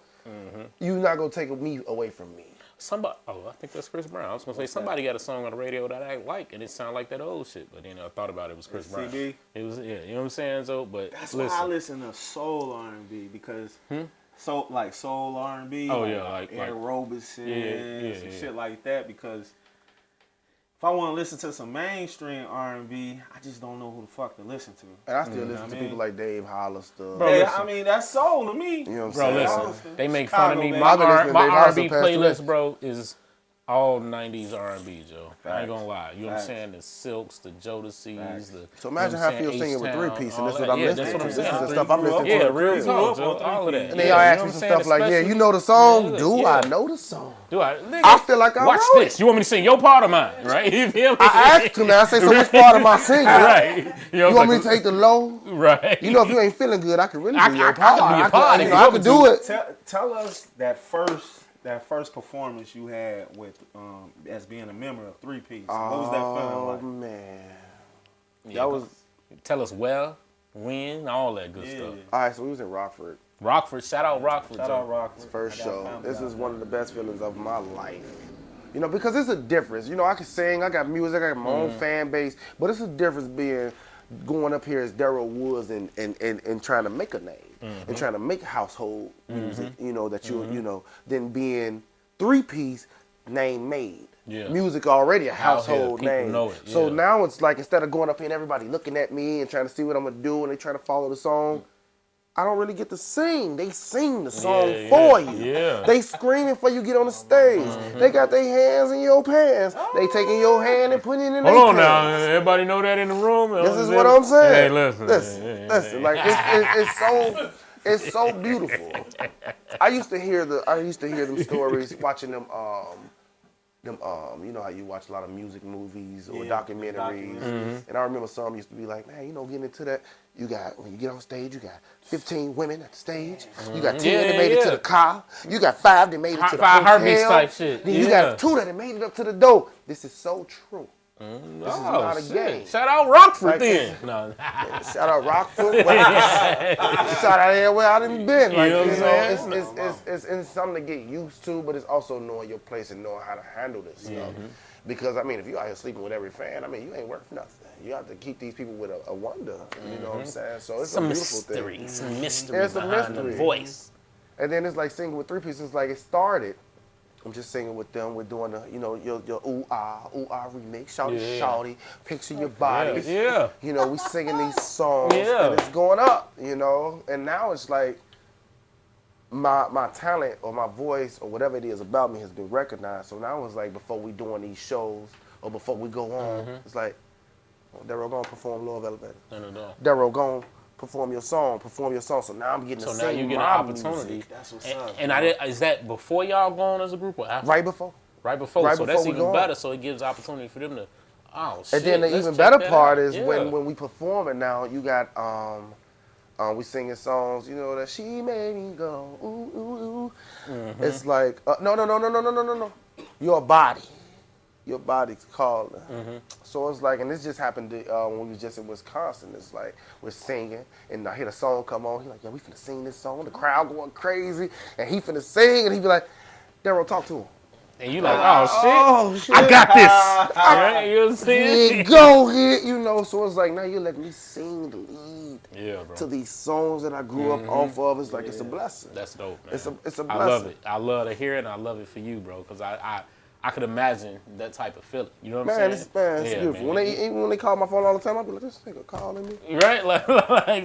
You're not gonna take me away from me. Somebody, I think that's Chris Brown. I was gonna say somebody got a song on the radio that I like, and it sounded like that old shit. But then I thought about it was Chris Brown. CB? It was, yeah, you know what I'm saying? So, but That's why I listen to soul R&B because soul R&B. Oh, yeah, like Eric Roberson, yeah, some yeah. shit like that. Because if I want to listen to some mainstream R&B, I just don't know who the fuck to listen to. And I still listen I to mean? people like Dave Hollister. Bro, Yeah, listen. I mean that's soul to me. You know what I'm Bro, saying? listen, Austin, they make Chicago, fun of me. man. My, I've been listening to my Dave R&B House the past playlist, bro, is all 90s R&B, Joe. I ain't gonna lie. You know what I'm Facts. saying? The Silks, the Jodeci's, Facts. the... So imagine you know how I feel singing with H-Town, 3-piece, and all this is what that. I'm Yeah, listening that's what to. I'm This saying. is the stuff I'm listening Yeah, to. at the real crib. talk, Grew up Joe. on All of that. 3-piece. And they Yeah, all you ask know me what some I'm saying? stuff like, yeah, Especially- you know the song? Yeah, Do yeah. I know the song? Do I? Nigga, I feel like I watch wrote this. You want me to sing your part of mine, right? You feel me? I asked him that. I say, so which part of my singing? Right. You want me to take the low? Right. You know, if you ain't feeling good, I can really I do your can part. do your I part can, if you know, you I want can me do to. it. Tell us that first performance you had with as being a member of 3-piece. What was that feeling Oh, like? man. Yeah, That was, Tell us where, when, all that good stuff. all right, so we was in Rockford. Rockford, shout out Rockford. Shout Joe. out Rockford. First I got show. family This out is there. one of the best feelings of my life. You know, because it's a difference. You know, I can sing, I got music, I got my own fan base, but it's a difference being going up here as Darro Woods and trying to make a name and trying to make household music, you know, that you know, than being 3-piece name made. Yeah. Music already a Out here, household people name. know it, So yeah. now it's like instead of going up here and everybody looking at me and trying to see what I'm gonna do and they trying to follow the song, I don't really get to sing. They sing the song for you. Yeah. They screaming for you get on the stage. They got their hands in your pants. They taking your hand and putting it in their Hold on pants. now, everybody know that in the room. This is what I'm saying. Hey, listen. Listen. Like it's so beautiful. I used to hear them stories watching them you know how you watch a lot of music movies or documentaries. And I remember some used to be like, man, getting into that, when you get on stage, you got 15 women at the stage. You got 10 that made it to the car. You got 5 that made it to the hotel. Heartbeats type shit. Then you got 2 that made it up to the door. This is so true. This is not a shit. game. Shout out Rockford Like then. No. Shout out Rockford. Shout out everywhere I done been. Like, You know what I'm it's something to get used to, but it's also knowing your place and knowing how to handle this stuff. Because I mean, if you out here sleeping with every fan, I mean, you ain't worth nothing. You have to keep these people with a wonder. You know what I'm saying? So it's Some a beautiful mystery. thing. Some mystery It's a behind mystery. the voice. And then it's like singing with 3 pieces. Like it started. I'm just singing with them. We're doing the, your ooh ah remix. Shawty, picture your body. Yeah. We singing these songs Yeah. and it's going up. And now it's like my talent or my voice or whatever it is about me has been recognized. So now it's like before we doing these shows or before we go on, it's like, Darro gonna perform Law of Elevator. No. Darro gonna perform your song. So now I'm getting to So sing now you get an my opportunity. music. That's what's up. And is that before y'all go on as a group or after? Right before. Right before. Right So before that's we even go on. better. So it gives opportunity for them to, shit. And then the let's even check better that part out. is Yeah. when we perform it now, you got we singing songs, that she made me go ooh ooh ooh. It's like no. Your body's calling. So it's like, and this just happened when we was just in Wisconsin. It's like we're singing, and I hear the song come on. He's like, "Yeah, we finna sing this song." The crowd going crazy, and he finna sing, and he be like, "Darro, talk to him." And you like, oh shit, shit. I got this. Right? You know what I'm saying? Yeah, go here, So it's like now you let me sing the lead Yeah, bro. to these songs that I grew up off of. It's like it's a blessing. That's dope, man. It's a blessing. I love it. I love to hear it, and I love it for you, bro, because I could imagine that type of feeling. You know what I'm saying? It's beautiful. Man. Even when they call my phone all the time, I be like, this nigga calling me. Right? Like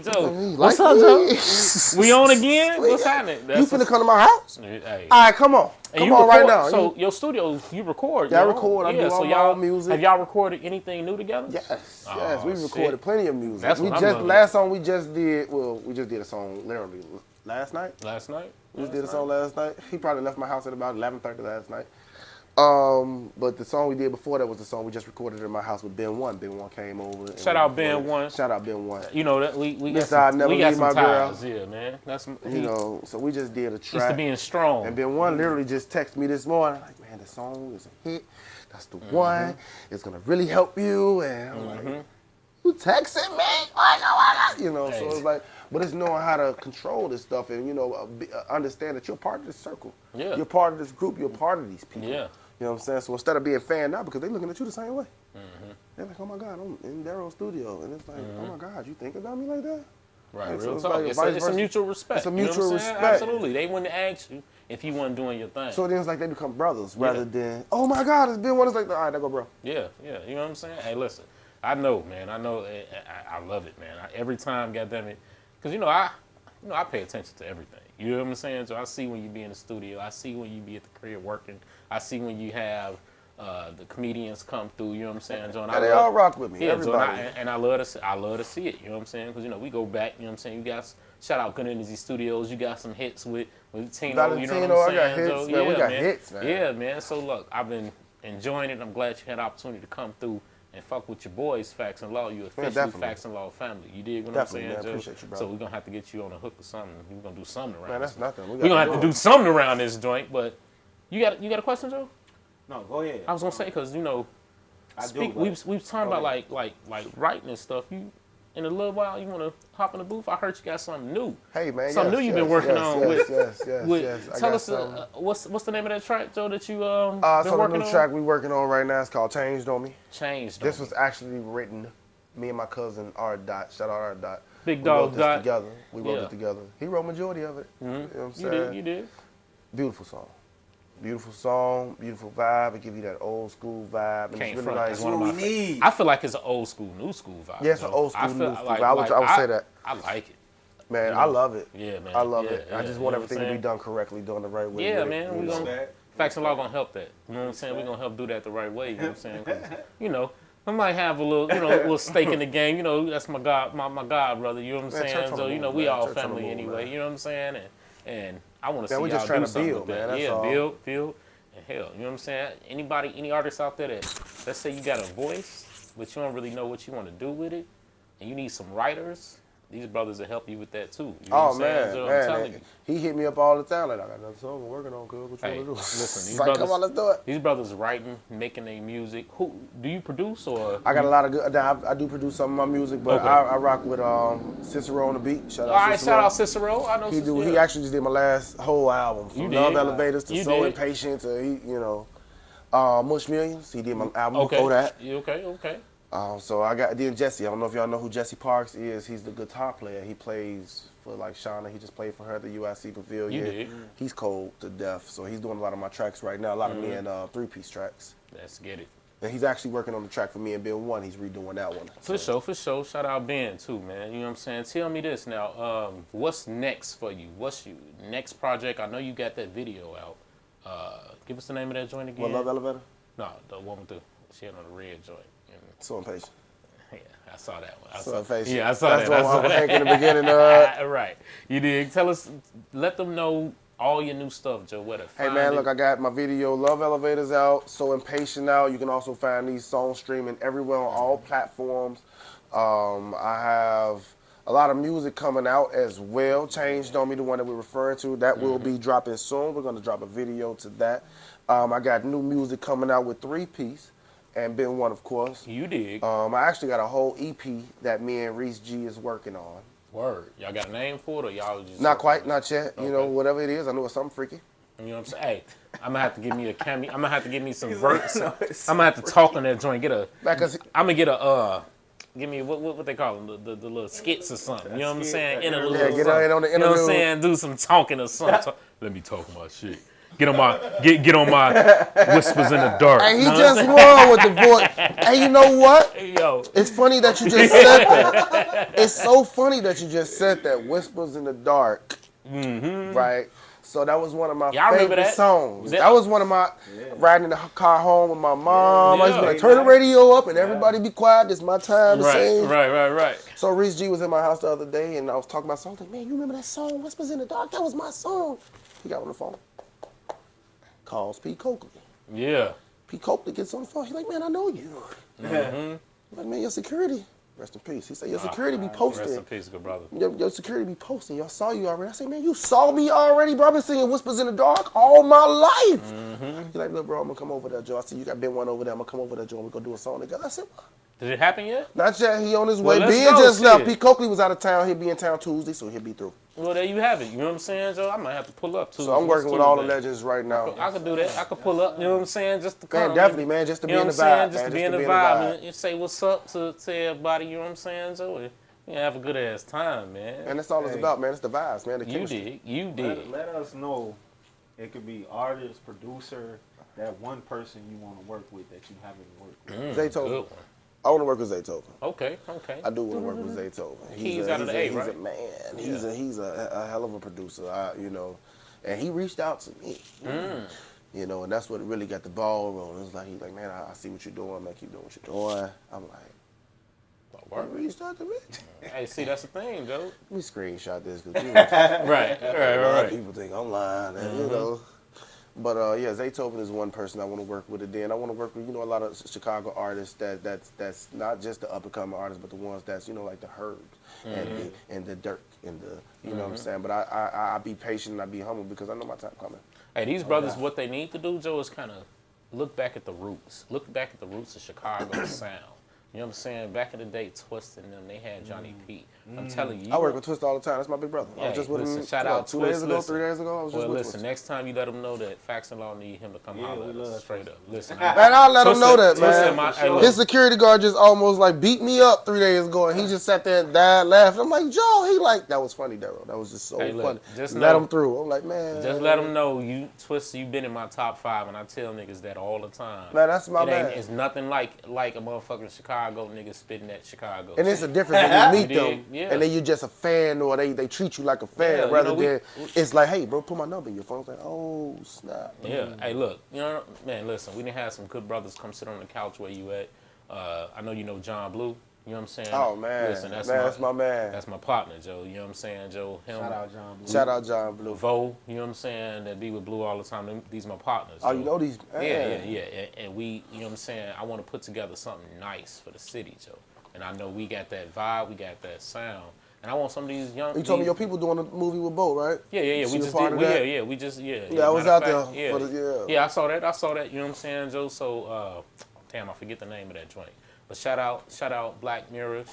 Joe, He what's like up, me. Joe? We on again? What's happening? You finna come to my house? Hey. All right, come on. And Come you on record, right now. So your studio, you record. Yeah, I your own. record. I do all so my y'all, own music. Have y'all recorded anything new together? Yes, Oh, we recorded shit. plenty of music. That's We what I'm just loving. last song we just did. Well, we just did a song literally last night. Last night? We just did a song last night. He probably left my house at about 11:30 last night. But the song we did before that was the song we just recorded in my house with Ben One. Ben One came over. and Shout we out Ben recorded. One. Shout out Ben One. You know that we got Mister, I some, never we got leave some my girl. ties. Yeah, man. That's So we just did a Used to track. being strong. And Ben One literally just texted me this morning, like, man, the song is a hit. That's the one. It's gonna really help you. And I'm like, you texting me? So it's like, but it's knowing how to control this stuff and understand that you're part of this circle. Yeah. You're part of this group. You're part of these people. Yeah. You know what I'm saying? So instead of being fan now, because they're looking at you the same way. They're like, oh my God, I'm in Darro's studio. And it's like, oh my God, you think about me like that? Right, And so real it's talk. like It's, vice it's a versa. mutual respect. It's a you know what mutual I'm saying? respect. Absolutely. They wouldn't ask you if you wasn't doing your thing. So then it's like they become brothers rather than, oh my God, it's been one. It's like, all right, there go, bro. Yeah. You know what I'm saying? Hey, listen, I know, man. I know. I love it, man. Every time, goddammit, because I pay attention to everything. You know what I'm saying? So I see when you be in the studio. I see when you be at the crib working. I see when you have the comedians come through. You know what I'm saying, John? Yeah, they all rock with me. Yeah, Everybody. and I love to see it. You know what I'm saying? Because we go back. You know what I'm saying? You guys shout out Good Energy Studios. You got some hits with Tino. Valentino, You know what I'm I got saying? hits, So, man. We yeah, got hits, man. Yeah, man. So look, I've been enjoying it. I'm glad you had the opportunity to come through and fuck with your boys, Facts and Law. You officially definitely. Facts and Law family. You dig what Definitely, I'm saying, man. Joe? Appreciate you, brother. So we're gonna have to get you on a hook or something. We're gonna do something around. Man, that's this. nothing. We're gonna have to do something around this joint. But you got a question, Joe? No, go ahead. I was gonna say because I do, but- we've talked Go about like writing and stuff. You in a little while you wanna hop in the booth? I heard you got something new. Hey, man. Something new you've been working on with. Yes. I Tell got us something. what's the name of that track, Joe, that you been So the working new on? track we working on right now is called Changed on Me. Changed. This was actually written, me and my cousin R. Dot, shout out R. Dot. Big We Dog wrote this Dot. together. We wrote Yeah. it together. He wrote majority of it. You know what I'm saying? You did. Beautiful song. Beautiful song, beautiful vibe. It give you that old school vibe. And Can't it's really front. like, It's one of what my we need. I feel like it's an old school, new school vibe. Yeah, it's an Joe. old school, I feel new school vibe. I would say that. I like it. Man, You know? I love it. Yeah, man. I love Yeah, it. I yeah, just you want know what everything I'm to be saying? done correctly, done the right way. Yeah, with it, man. you We know? gonna Facts and Law gonna help that. You know what I'm saying? We gonna help do that the right way. You know what I'm saying? 'Cause, you know, I might have a little, you know, a little stake in the game. You know, that's my god, my god brother. You know what I'm Man, church saying? on So the you know, move, we man. all Church on the family move, anyway. man. You know what I'm saying? And I want to see Man, we y'all just trying do to something build, with that. man. That's Yeah, all. build, and hell, you know what I'm saying? Any artists out there that, let's say you got a voice, but you don't really know what you want to do with it, and you need some writers. These brothers will help you with that too. You know Oh what I'm saying? man, So I'm man, telling you. he hit me up all the time. Like, I got another song I'm working on, cuz. What you Hey, wanna do? listen, It's these like, brothers, come on, let's do it. These brothers writing, making their music. Who do you produce or? I got a lot of good. I do produce some of my music, but Okay. I rock with Cicero on the beat. Shout out All right, Cicero. shout out Cicero. I know He Cicero. He actually just did my last whole album, from You Love did. Elevators to You So did. Impatient to Mush Millions. He did my album Okay. before that. You okay. So I got then Jesse. I don't know if y'all know who Jesse Parks is. He's the guitar player. He plays for like Shauna. He just played for her at the UIC Pavilion. You did. He's cold to death. So he's doing a lot of my tracks right now. A lot of me Mm-hmm. and three-piece tracks. Let's get it. And he's actually working on the track for me and Ben One. He's redoing that one. For sure. Shout out Ben too, man. You know what I'm saying? Tell me this now. What's next for you? What's your next project? I know you got that video out. Give us the name of that joint again. What, Love Elevator? No, the one with the she had on the red joint. So Impatient. Yeah, I saw that one. So Impatient. Yeah, I saw That's that. the I one saw with that. Hank in the beginning. Right. You did. Tell us, let them know all your new stuff, Joe. Where to Hey find man, it. look, I got my video Love Elevators out, So Impatient out. You can also find these songs streaming everywhere on all platforms. I have a lot of music coming out as well. Changed on Me, the one that we're referring to, that will be dropping soon. We're gonna drop a video to that. I got new music coming out with 3-piece and Ben One, of course. You dig. I actually got a whole EP that me and Reese G is working on. Word. Y'all got a name for it, or y'all just Not quite, not yet. You know, Okay. whatever it is, I know it's something freaky. You know what I'm saying? Hey, I'm gonna have to give me a cameo. I'm gonna have to give me some verse. I'm gonna have to talk on that joint. Because I'm gonna get a give me what they call them, the little skits or something. You know what I'm saying? Interlude. Yeah, or get something. in on the You know what I'm interlude. saying? Do some talking or something. Let me talk my shit. Get on my whispers in the dark. hey, he You know just what won with the voice. Hey, you know what? I'm saying? Yo. It's funny that you just said that. It's so funny that you just said that. Whispers in the dark. Mm-hmm. Right? So that was one of my Y'all remember favorite that? songs. That- That was one of my riding in the car home with my mom. I used to be Yeah. like, turn the radio up and everybody be quiet. This is my time to sing. Right. So Reese G was in my house the other day and I was talking about something. Man, you remember that song, Whispers in the Dark? That was my song. He got on the phone. Calls P. Coakley. Yeah. P. Coakley gets on the phone. He's like, man, I know you. I'm like, man, your security. Rest in peace. He said, your security be Rest posting. in peace, good brother. Your security be posting. Y'all saw you already. I said, man, you saw me already, bro. I've been singing Whispers in the Dark all my life. He's like, look, bro, I'm going to come over there, Joe. I said, you got Ben One over there. I'm going to come over there, Joe. We're going to do a song together. I said, what? Did it happen yet? Not yet. He on his Well, way. let's Ben go, just left. shit. P. Coakley was out of town. He'll be in town Tuesday, so he'll be through. Well, there you have it. You know what I'm saying, Joe? I might have to pull up too. So I'm working with all the Tuesday. legends right now. I could do that. I could pull up. You know what I'm saying? Just to come. Man, definitely, man. Just to be You know in what the I'm saying? vibe. Just man. to be in the vibe and say what's up to everybody. You know what I'm saying, Joe? You have a good ass time, man. And that's all it's about, man. It's the vibes, man. The You chemistry. did. Let us know. It could be artist, producer, that one person you want to work with that you haven't worked with. Zaytoven. Good one. I want to work with Zaytoven. Okay. I do want to work with Zaytoven. Keys out of the A, He's right? a man. He's a hell of a producer. And he reached out to me. You know, and that's what really got the ball rolling. It's like he's like, man, I see what you're doing. Man, keep doing what you're doing. I'm like, he reached out to me. Hey, see, that's the thing, Joe. Let me screenshot this because Right. people think I'm lying, and, you know. But yeah, Zaytoven is one person I want to work with. And then I want to work with, a lot of Chicago artists that's not just the up and coming artists, but the ones that's, like the Herbs and the Dirk and the, you know what I'm saying. But I be patient and I be humble because I know my time coming. Hey, these brothers, what they need to do, Joe, is kind of look back at the roots. Look back at the roots of Chicago sound. You know what I'm saying? Back in the day, Twist and them, they had Johnny P. I'm telling you. I work with Twist all the time. That's my big brother. I was just with him shout out 2 Twist, days ago, listen. 3 days ago. I was just with listen, Twist. next time you let them know that Facts and Law need him to come holler at us straight up. Listen, Man, I'll let him know that, Twist man. hey, look, His security guard just almost like beat me up 3 days ago, and he just sat there and died laughing. I'm like, Joe, that was funny, Darro. That was just so Hey, look, funny. just let know- him through. I'm like, man. just let them know Twist, you've been in my top 5, and I tell niggas that all the time. Man, that's my man. It's nothing like a motherfucking Chicago nigga spitting at Chicago. And it's a difference when you meet You them. dig? Yeah. and then you're just a fan, or they treat you like a fan Yeah, you rather know, than it's like, hey, bro, put my number in your phone. It's like, oh snap. Yeah. Hey, look, man, listen, we done had some good brothers come sit on the couch where you at. I know you know John Blue. You know what I'm saying? Oh man, Listen, that's my man. That's my partner, Joe. You know what I'm saying, Joe? Him, Shout out John Blue. Shout out John Blue. Vo. You know what I'm saying? That be with Blue all the time. These my partners. Oh, Joe. you know these? Yeah. And we, you know what I'm saying? I want to put together something nice for the city, Joe. And I know we got that vibe, we got that sound. And I want some of these young. You told me your people doing a movie with Bo, right? Yeah. You We a just part did. of We, that? yeah. I was Matter out of fact, there for the Yeah, I saw that. You know what I'm saying, Joe? So, damn, I forget the name of that joint. But shout out Black Mirror.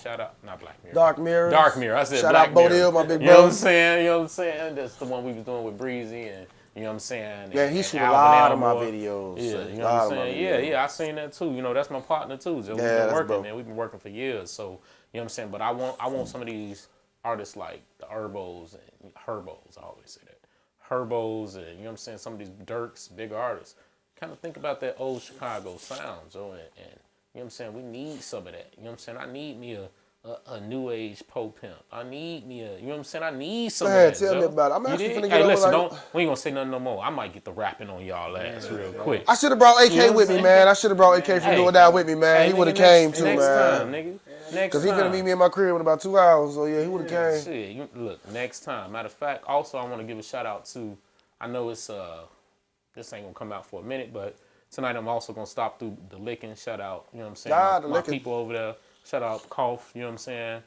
Not Black Mirror. Dark Mirror. Dark Mirror. I said Shout Black out Mirror. Bodil, my big You know what brother. I'm saying? You know what I'm saying? That's the one we was doing with Breezy and you know what I'm saying? Yeah, he and shoot a Alvin lot of my Elmore. videos. Yeah, A you know lot what of I'm my saying? videos. Yeah, I seen that too. You know, that's my partner too, Joe. Yeah, We've been that's working, dope. man. We've been working for years. So, you know what I'm saying? But I want some of these artists like the Herbos and Herbos, I always say that. Herbos and, you know what I'm saying, some of these Dirks, big artists. Kind of think about that old Chicago sound, Joe, and you know what I'm saying? We need some of that. You know what I'm saying? I need me a new age Pope Pimp. I need me you know what I'm saying? I need some Man, of that, tell me Joe. about it. I'm You actually dig? finna get Hey, over listen, like- we ain't gonna say nothing no more. I might get the rapping on y'all ass real quick. I should have brought AK You know what with I'm me, saying? man. I should have brought AK from doing that with me, man. Hey, he would have nigga, came too, next man. time, nigga. Next Cause he time. finna meet me in my crib in about 2 hours, so yeah, he would have came. Shit, look, next time. Matter of fact, also I want to give a shout out to, I know it's this ain't gonna come out for a minute, but tonight I'm also gonna stop through the Licking. Shout out, you know what I'm saying? Nah, the my Licking. people over there. Shout out Cough, you know what I'm saying?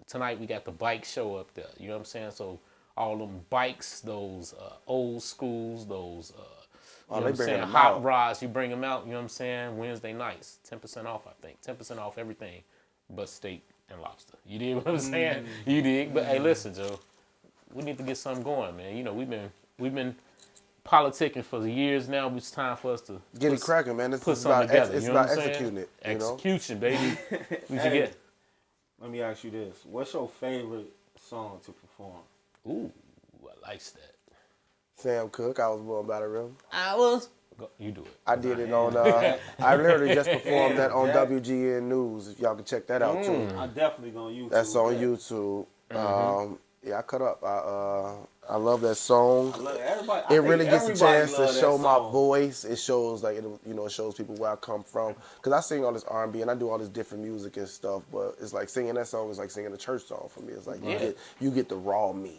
Tonight we got the bike show up there, you know what I'm saying? So all them bikes, those old schools, those you know what I'm bringing saying? them Hot out. rods, you bring them out, you know what I'm saying? Wednesday nights, 10% off, I think. 10% off everything but steak and lobster. You dig what I'm saying? You dig? But hey, listen, Joe, we need to get something going, man. You know, we've been politicking for years now. It's time for us to Get it cracking, man. put It's something about, together. it's You know about what I'm saying? executing it. You know? Execution, baby. We should Hey. get. Let me ask you this: what's your favorite song to perform? Ooh, I likes that. Sam Cooke, I was born by the river. You do it. I did it on. I literally just performed that on WGN News. If y'all can check that out too. I'm definitely gonna use That's on YouTube. Yeah, I cut up. I love that song. Everybody, It really gets a chance to show my voice. It shows like it shows people where I come from. Cause I sing all this R&B and I do all this different music and stuff. But it's like singing that song is like singing a church song for me. It's like you get the raw me.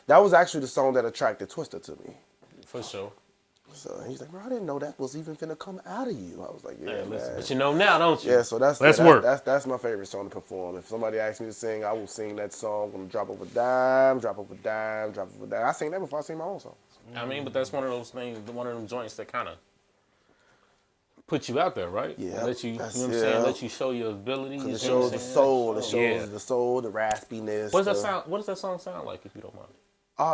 That was actually the song that attracted Twister to me. For sure. So he's like, bro, I didn't know that was even finna come out of you. I was like, yeah, Hey, man. listen, but you know now, don't you? Yeah, so Let's work. work. That's my favorite song to perform. If somebody asks me to sing, I will sing that song. I'm gonna drop over dime, drop over dime, drop over dime. I sing that before I sing my own song. I mean, but that's one of those things, one of them joints that kind of put you out there, right? Yeah, Let you, you know that's- what I'm yeah. saying? Let you show your abilities. Cause it you know shows what the I'm saying? soul. It shows Yeah. the soul, the raspiness. What does that song sound like, if you don't mind?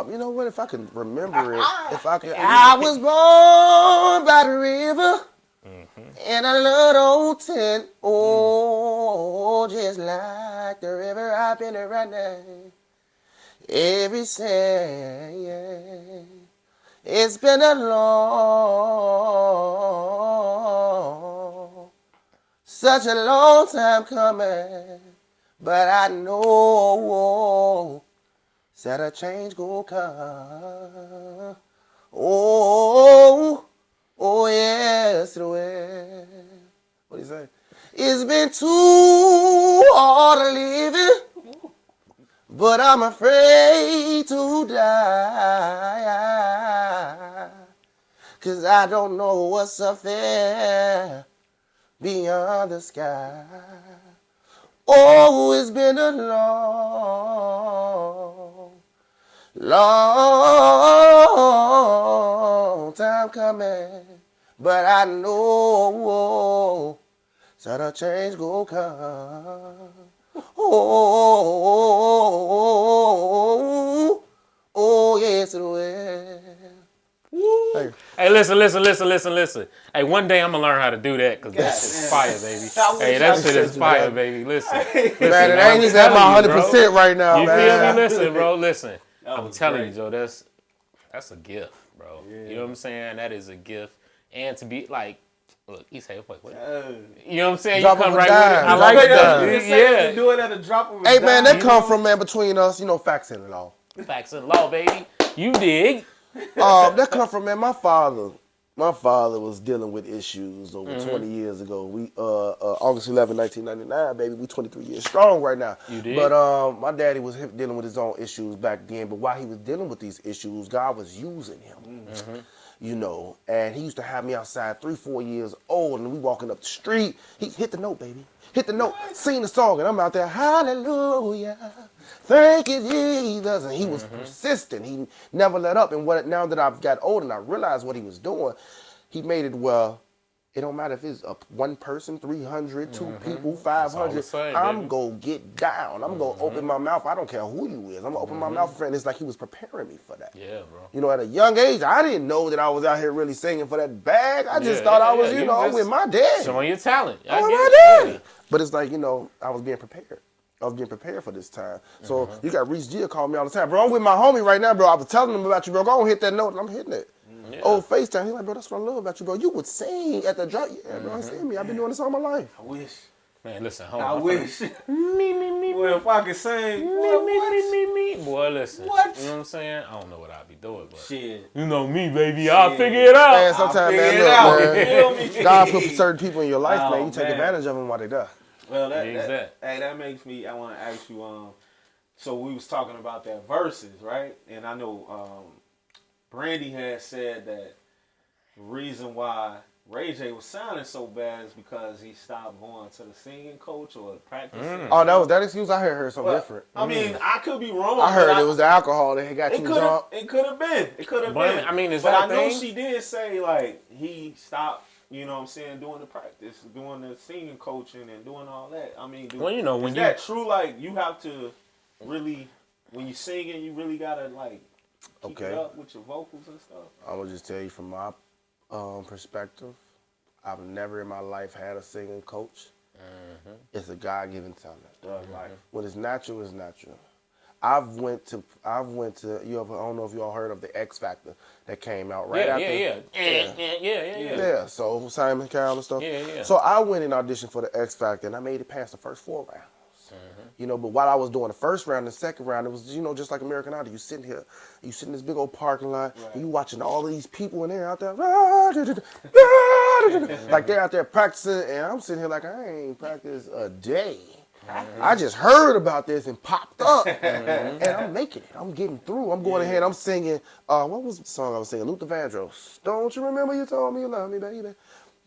You know what? If I can remember it, if I can. I was born by the river, in a little old tent. Oh, just like the river, I've been there right now. Every say, it's been a such a long time coming, but I know. Said a change gon' come. Oh, yes, it will. What do you say? It's been too hard to live it, but I'm afraid to die. 'Cause I don't know what's up there beyond the sky. Oh, it's been a long time coming, but I know that a change gon' come. Oh, yes it will. Hey, listen. Hey, one day I'm gonna learn how to do that, because that shit is fire, baby. Hey, that shit is fire, baby. Listen. Man, it ain't even at my 100% right now, You man. feel me? Listen, bro, listen. I'm telling you, Joe, that's a gift, bro. You know what I'm saying? That is a gift. And to be like, Look, he said, wait. Uh, You know what I'm saying? Drop You come of a right dime. with it. I Drop like of a that. dime. You can say Yeah. you do it at a drop of a Hey man, dime. that come from man between us, facts in the law. Facts and law, baby. You dig. That come from man. My father was dealing with issues over Mm-hmm. 20 years ago. We August 11, 1999, baby. We 23 years strong right now. You did? But my daddy was dealing with his own issues back then. But while he was dealing with these issues, God was using him. Mm-hmm. And he used to have me outside 3-4 years old, and we walking up the street. He hit the note, baby. Hit the note, sing the song, and I'm out there, hallelujah, thank you, Jesus. And he was persistent. He never let up. And now that I've got older and I realized what he was doing, he made it well. It don't matter if it's one person, 300, two people, 500. the same, I'm baby. going to get down. I'm going to open my mouth. I don't care who you is. I'm going to open my mouth for it. And it's like he was preparing me for that. Yeah, bro. At a young age, I didn't know that I was out here really singing for that bag. I just thought I was, you just with my dad. Showing your talent. I with get my it. daddy. But it's like, I was being prepared. I was being prepared for this time. So you got Reese Gia call me all the time. Bro, I'm with my homie right now, bro. I was telling him about you, bro. Go on, hit that note, and I'm hitting it. Yeah. Old FaceTime. He's like, bro, that's what I love about you, bro. You would sing at the drum. Yeah, bro, I seen me. I've been doing this all my life. I wish. Man, listen, hold I on. wish. Me. Well, if I could sing, Me. Boy, listen. What? You know what I'm saying? I don't know what I'd be doing, but Shit. you know me, baby. I'll figure it out. Man, sometimes, figure man, it out. look, man. You feel me? God put certain people in your life, Oh, man. You take man. advantage of them while they die. Well, Exact. that makes me. I want to ask you. So we was talking about that verses, right? And I know Brandy had said that the reason why Ray J was sounding so bad is because he stopped going to the singing coach or practicing. Oh, that was that excuse? I heard something Well, different. I mean, I could be wrong. I heard but it was the alcohol that had got you drunk. It could have been. It could have But, been. I mean, is but that I a know thing? she did say like he stopped. You know what I'm saying? Doing the practice, doing the singing coaching, and doing all that. I mean, Well, when is that true? Like you have to really, when you singing, you really gotta like keep it up with your vocals and stuff. I'm gonna just tell you from my perspective, I've never in my life had a singing coach. It's a God-given talent. Like, What is natural is natural. I went to I don't know if you all heard of the X Factor that came out right after. Yeah. Yeah, so Simon Cowell and stuff. Yeah. So I went and auditioned for the X Factor, and I made it past the first 4 rounds. But while I was doing the first round and the second round, it was, just like American Idol. You sitting here, you sit in this big old parking lot, and you watching all of these people in there out there, like they're out there practicing, and I'm sitting here like I ain't practiced a day. I just heard about this and popped up, and I'm making it. I'm getting through. I'm going ahead. I'm singing. What was the song I was singing? Luther Vandross. Don't you remember you told me you love me, baby?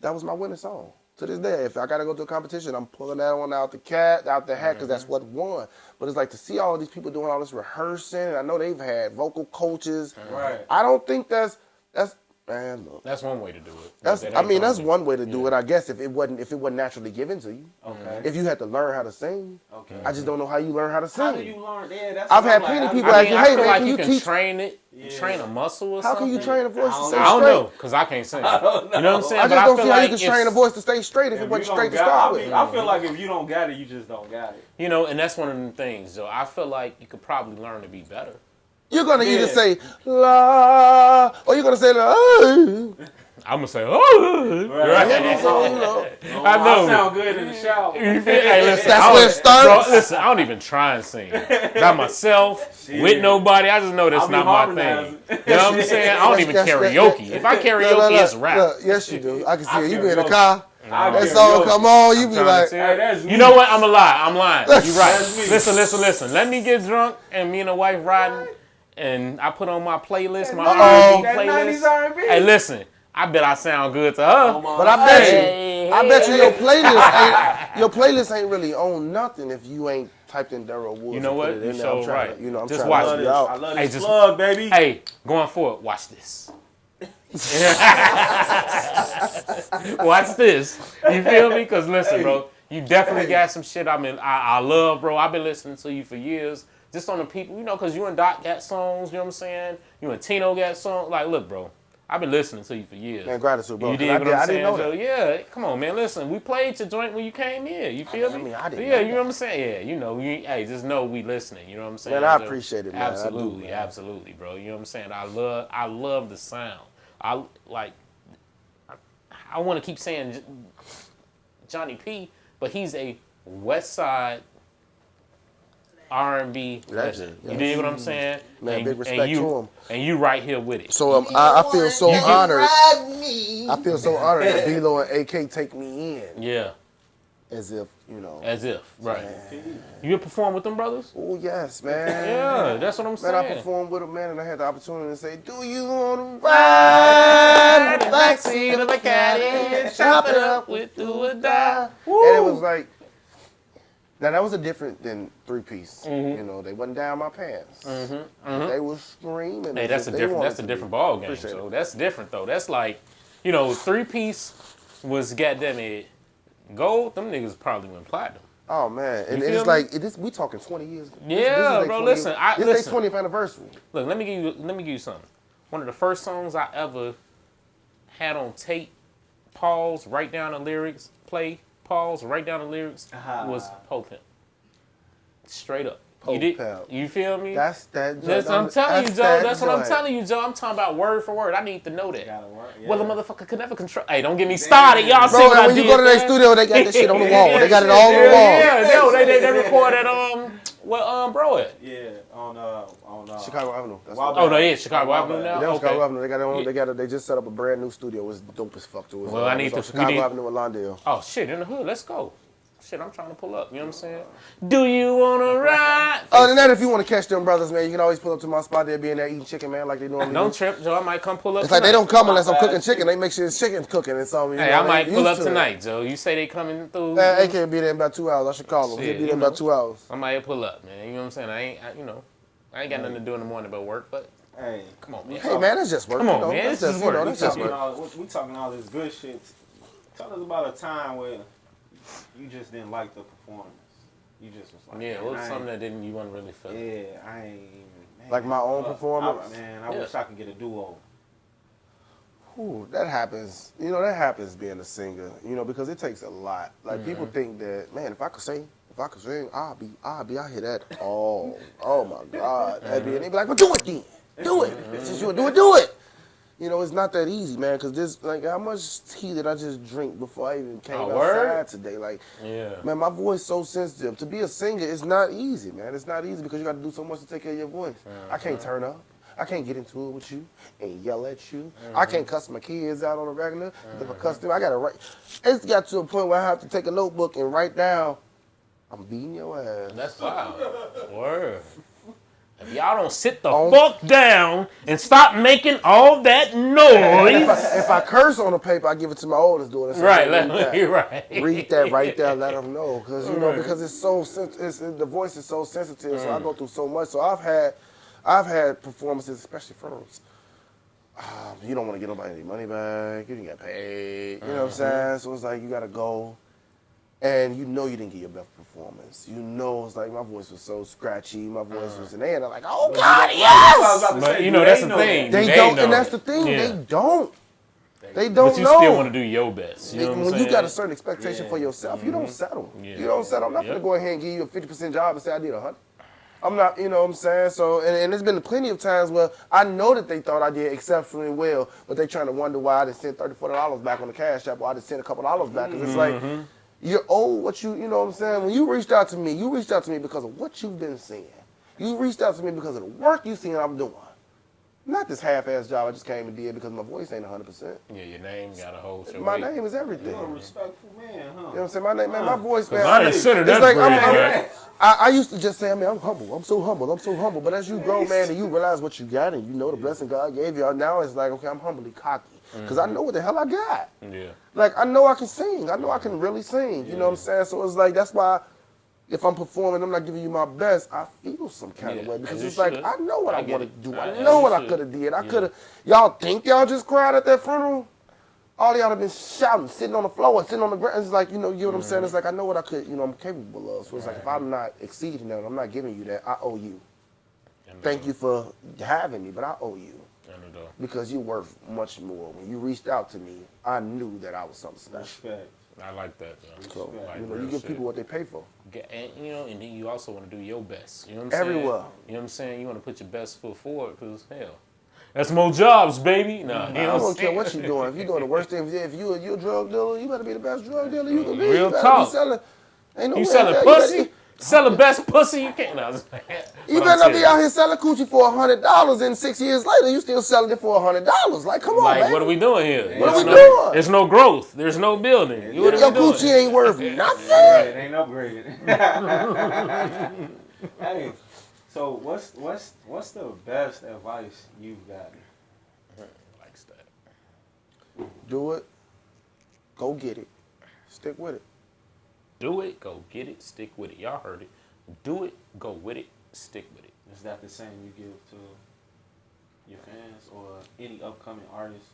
That was my winning song. To this day, if I gotta go to a competition, I'm pulling that one out the hat, because that's what won. But it's like to see all of these people doing all this rehearsing, and I know they've had vocal coaches. Right. I don't think that's man. Look, That's one way to do it. that's That ain't one way to do it. I guess if it wasn't naturally given to you. Okay. If you had to learn how to sing, Okay. I just don't know how you learn how to sing. How do you learn? Yeah, that's I've what had I'm plenty like, of people I ask mean, me, I hey feel man, like can you you can teach? train it, train a muscle or How something. can you train a voice to stay I don't straight? know, because I can't sing. You know what I'm saying? I But just don't feel see how you like can train a it's- voice to stay straight if If it wasn't you don't straight to got- start I with. mean, I feel like if you don't got it, you just don't got it. And that's one of the things, though. I feel like you could probably learn to be better. You're gonna either Yeah. say la or you're gonna say la. I'm gonna say, oh, Right. right. So, I know. I sound good in the shower. You feel- hey, listen, That's I where don't- it starts? Bro, listen, I don't even try and sing. By myself, with nobody. I just know that's I'll be not my harmonizing. thing. You know what I'm saying? I don't even karaoke. If I karaoke, it's rap. Look, yes, you do. I can see I it. You be in the karaoke. car. I That karaoke. song come on. You be Trying to like, tell you. that's me. You know what? I'm a lie. I'm lying. You're right. That's me. Listen. Let me get drunk and me and the wife riding, and I put on my playlist, my Uh-oh. R&B That 90s playlist. R&B. Hey, listen. I bet I sound good to her. but I bet you your playlist ain't really on nothing if you ain't typed in Darro Woods. You know and what? put it You in there. so I'm trying right. to, I'm Just trying watch to help this. you out. I love Hey, this just- plug, baby. Hey, going forward, watch this. Watch this. You feel me? Because listen, bro, you definitely got some shit I love, bro. I've been listening to you for years. Just on the people, because you and Doc got songs, you know what I'm saying? You and Tino got songs. Like, look, bro, I've been listening to you for years. Man, gratitude, bro. You 'cause dig what I'm I saying? didn't know So, that. yeah, come on, man. Listen, we played your joint when you came here. You feel me? I mean, I didn't Yeah, know you know that. what I'm saying? Yeah, hey, just know we listening. You know what I'm saying? Man, I So, appreciate it, man. I do, Absolutely, man. absolutely, bro. You know what I'm saying? I love the sound. I want to keep saying Johnny P, but he's a West Side R&B legend. You dig what I'm saying? Man, big respect to him. And you right here with it. So I feel so honored. I feel so honored that B-Lo and AK take me in. Yeah. As if, you know. As if, right. You perform with them brothers? Oh, yes, man. Yeah, that's what I'm saying. Man, I performed with them, man, and I had the opportunity to say, do you want to ride in the backseat of a caddy, chop it up with do or die? And it was like, now that was a different than three-piece. You know, they wasn't down my pants. They was screaming. Hey, that's a different ball game. So that's different though. That's like, you know, three-piece was goddamn it. Gold, them niggas probably went platinum. Oh man, and it's like we talking 20 years. Yeah, bro. Listen, this is 20th anniversary. Look, let me give you something. One of the first songs I ever had on tape, pause, write down the lyrics, play, pause, write down the lyrics, was Po Pimp. Straight up. You feel me? That's that. I'm telling you, Joe. That's what I'm telling you, Joe. I'm talking about word for word. I need to know that. Well, the motherfucker could never control. Hey, don't get me started. Y'all see what I did? When you go to their studio, they got that shit on the wall. They got it all on the wall. Yeah, no, they recorded bro at? Yeah, on Chicago Avenue. Oh no, yeah, Chicago Avenue now. Yeah, Chicago Avenue. They just set up a brand new studio. It's dope as fuck too. Well, I need to Chicago Avenue in Lawndale. Oh shit, in the hood. Let's go. Shit, I'm trying to pull up. You know what I'm saying? Do you wanna ride? Other than that, if you want to catch them brothers, man, you can always pull up to my spot. They'll be in there eating chicken, man, like they normally do. Don't trip, Joe. I might come pull up. It's like they don't come unless I'm cooking chicken. They make sure it's chicken cooking and something. Hey, I might pull up tonight, Joe. You say they coming through? Man, AK will be there in about 2 hours. I should call him. He'll be there in about 2 hours. I might pull up, man. You know what I'm saying? I ain't got nothing to do in the morning but work, but Hey, come on, man. Hey, man, that's just work. Come on, man. That's just work. That's just work. We talking all this good shit. Tell us about a time where you just didn't like the performance. You just was like, yeah, what was something that you wasn't really feel? Yeah, I ain't even. Man, like my own performance? I wish I could get a duo. Ooh, that happens. You know, that happens being a singer, you know, because it takes a lot. Like, people think that, man, if I could sing, I'll be out here that all. Oh, my God. And they be like, well, do it then. Do it. Since you do it. You know, it's not that easy, man, because this, like, how much tea did I just drink before I even came outside today? Like, man, my voice is so sensitive. To be a singer, it's not easy, man. It's not easy because you got to do so much to take care of your voice. I can't turn up. I can't get into it with you and yell at you. I can't cuss my kids out on a regular. If I cuss them, I got to write. It's got to a point where I have to take a notebook and write down, I'm beating your ass. That's wild. Word. If y'all don't sit the fuck down and stop making all that noise. If I curse on the paper, I give it to my oldest daughter. Right, right. Read that right there, let them know. Because, you know, because it's so the voice is so sensitive, so I go through so much. So I've had performances, especially funerals. You don't want to get nobody any money back. You didn't get paid. You know what I'm saying? So it's like you got to go. And you know you didn't get your best performance. You know it's like my voice was so scratchy. My voice was, and they're like, oh God, yes! But you know that's the thing. They don't, and that's the thing. They don't. They don't know. But you still want to do your best. You know what I'm when saying? you got a certain expectation for yourself, you don't settle. You don't settle. I'm not gonna go ahead and give you a 50% job and say I did 100. I'm not, you know what I'm saying? So, and there's been plenty of times where I know that they thought I did exceptionally well, but they trying to wonder why I didn't send $30, $40 back on the cash app, or I didn't send a couple dollars back. Because it's like, you're owed what you know what I'm saying? When you reached out to me because of what you've been seeing. You reached out to me because of the work you seen I'm doing. Not this half-ass job I just came and did because my voice ain't 100%. Yeah, your name got a hold your My weight. name is everything. You're a respectful man, huh? You know what I'm saying? My name, man, my voice, man. I done said it. It's That's like I used to just say, I mean, I'm humble. I'm so humble. But as you grow, man, and you realize what you got and you know the blessing God gave you, now it's like, okay, I'm humbly cocky. Because I know what the hell I got. Yeah. Like, I know I can sing. I know I can really sing. You know what I'm saying? So it's like, that's why if I'm performing, I'm not giving you my best, I feel some kind of way. Because it's like, I know what I want to do. I know what I could have did. I could have. Y'all think y'all just cried at that funeral? All y'all have been shouting, sitting on the floor, sitting on the ground. It's like, you know what I'm saying? It's like, I know what I could, I'm capable of. So it's like, if I'm not exceeding that, I'm not giving you that, I owe you. Thank you for having me, but I owe you. Because you're worth much more. When you reached out to me, I knew that I was something special. Respect. I like that, though. So, you give people what they pay for. And, and then you also want to do your best. You know what I'm saying? Everywhere. You know what I'm saying? You want to put your best foot forward because, hell, That's more jobs, baby. Nah, he I don't don't say care what you're doing. If you're doing the worst thing, if you're a drug dealer, you better be the best drug dealer you can be. Real You better talk. be selling. Ain't no You way selling in hell pussy? Sell the best pussy you can. No, I'm just playing. You But better I'm not be serious. out here selling coochie for $100 and 6 years later you still selling it for $100. Like, come on, Like, man. what are we doing here? What are we There's doing? There's no growth. There's no building. What are Your we doing? Gucci ain't worth nothing. It ain't upgraded. Hey, so what's the best advice you've gotten? Likes that. Do it. Go get it. Stick with it. Do it, go get it, stick with it. Y'all heard it. Do it, go with it, stick with it. Is that the same you give to your fans or any upcoming artists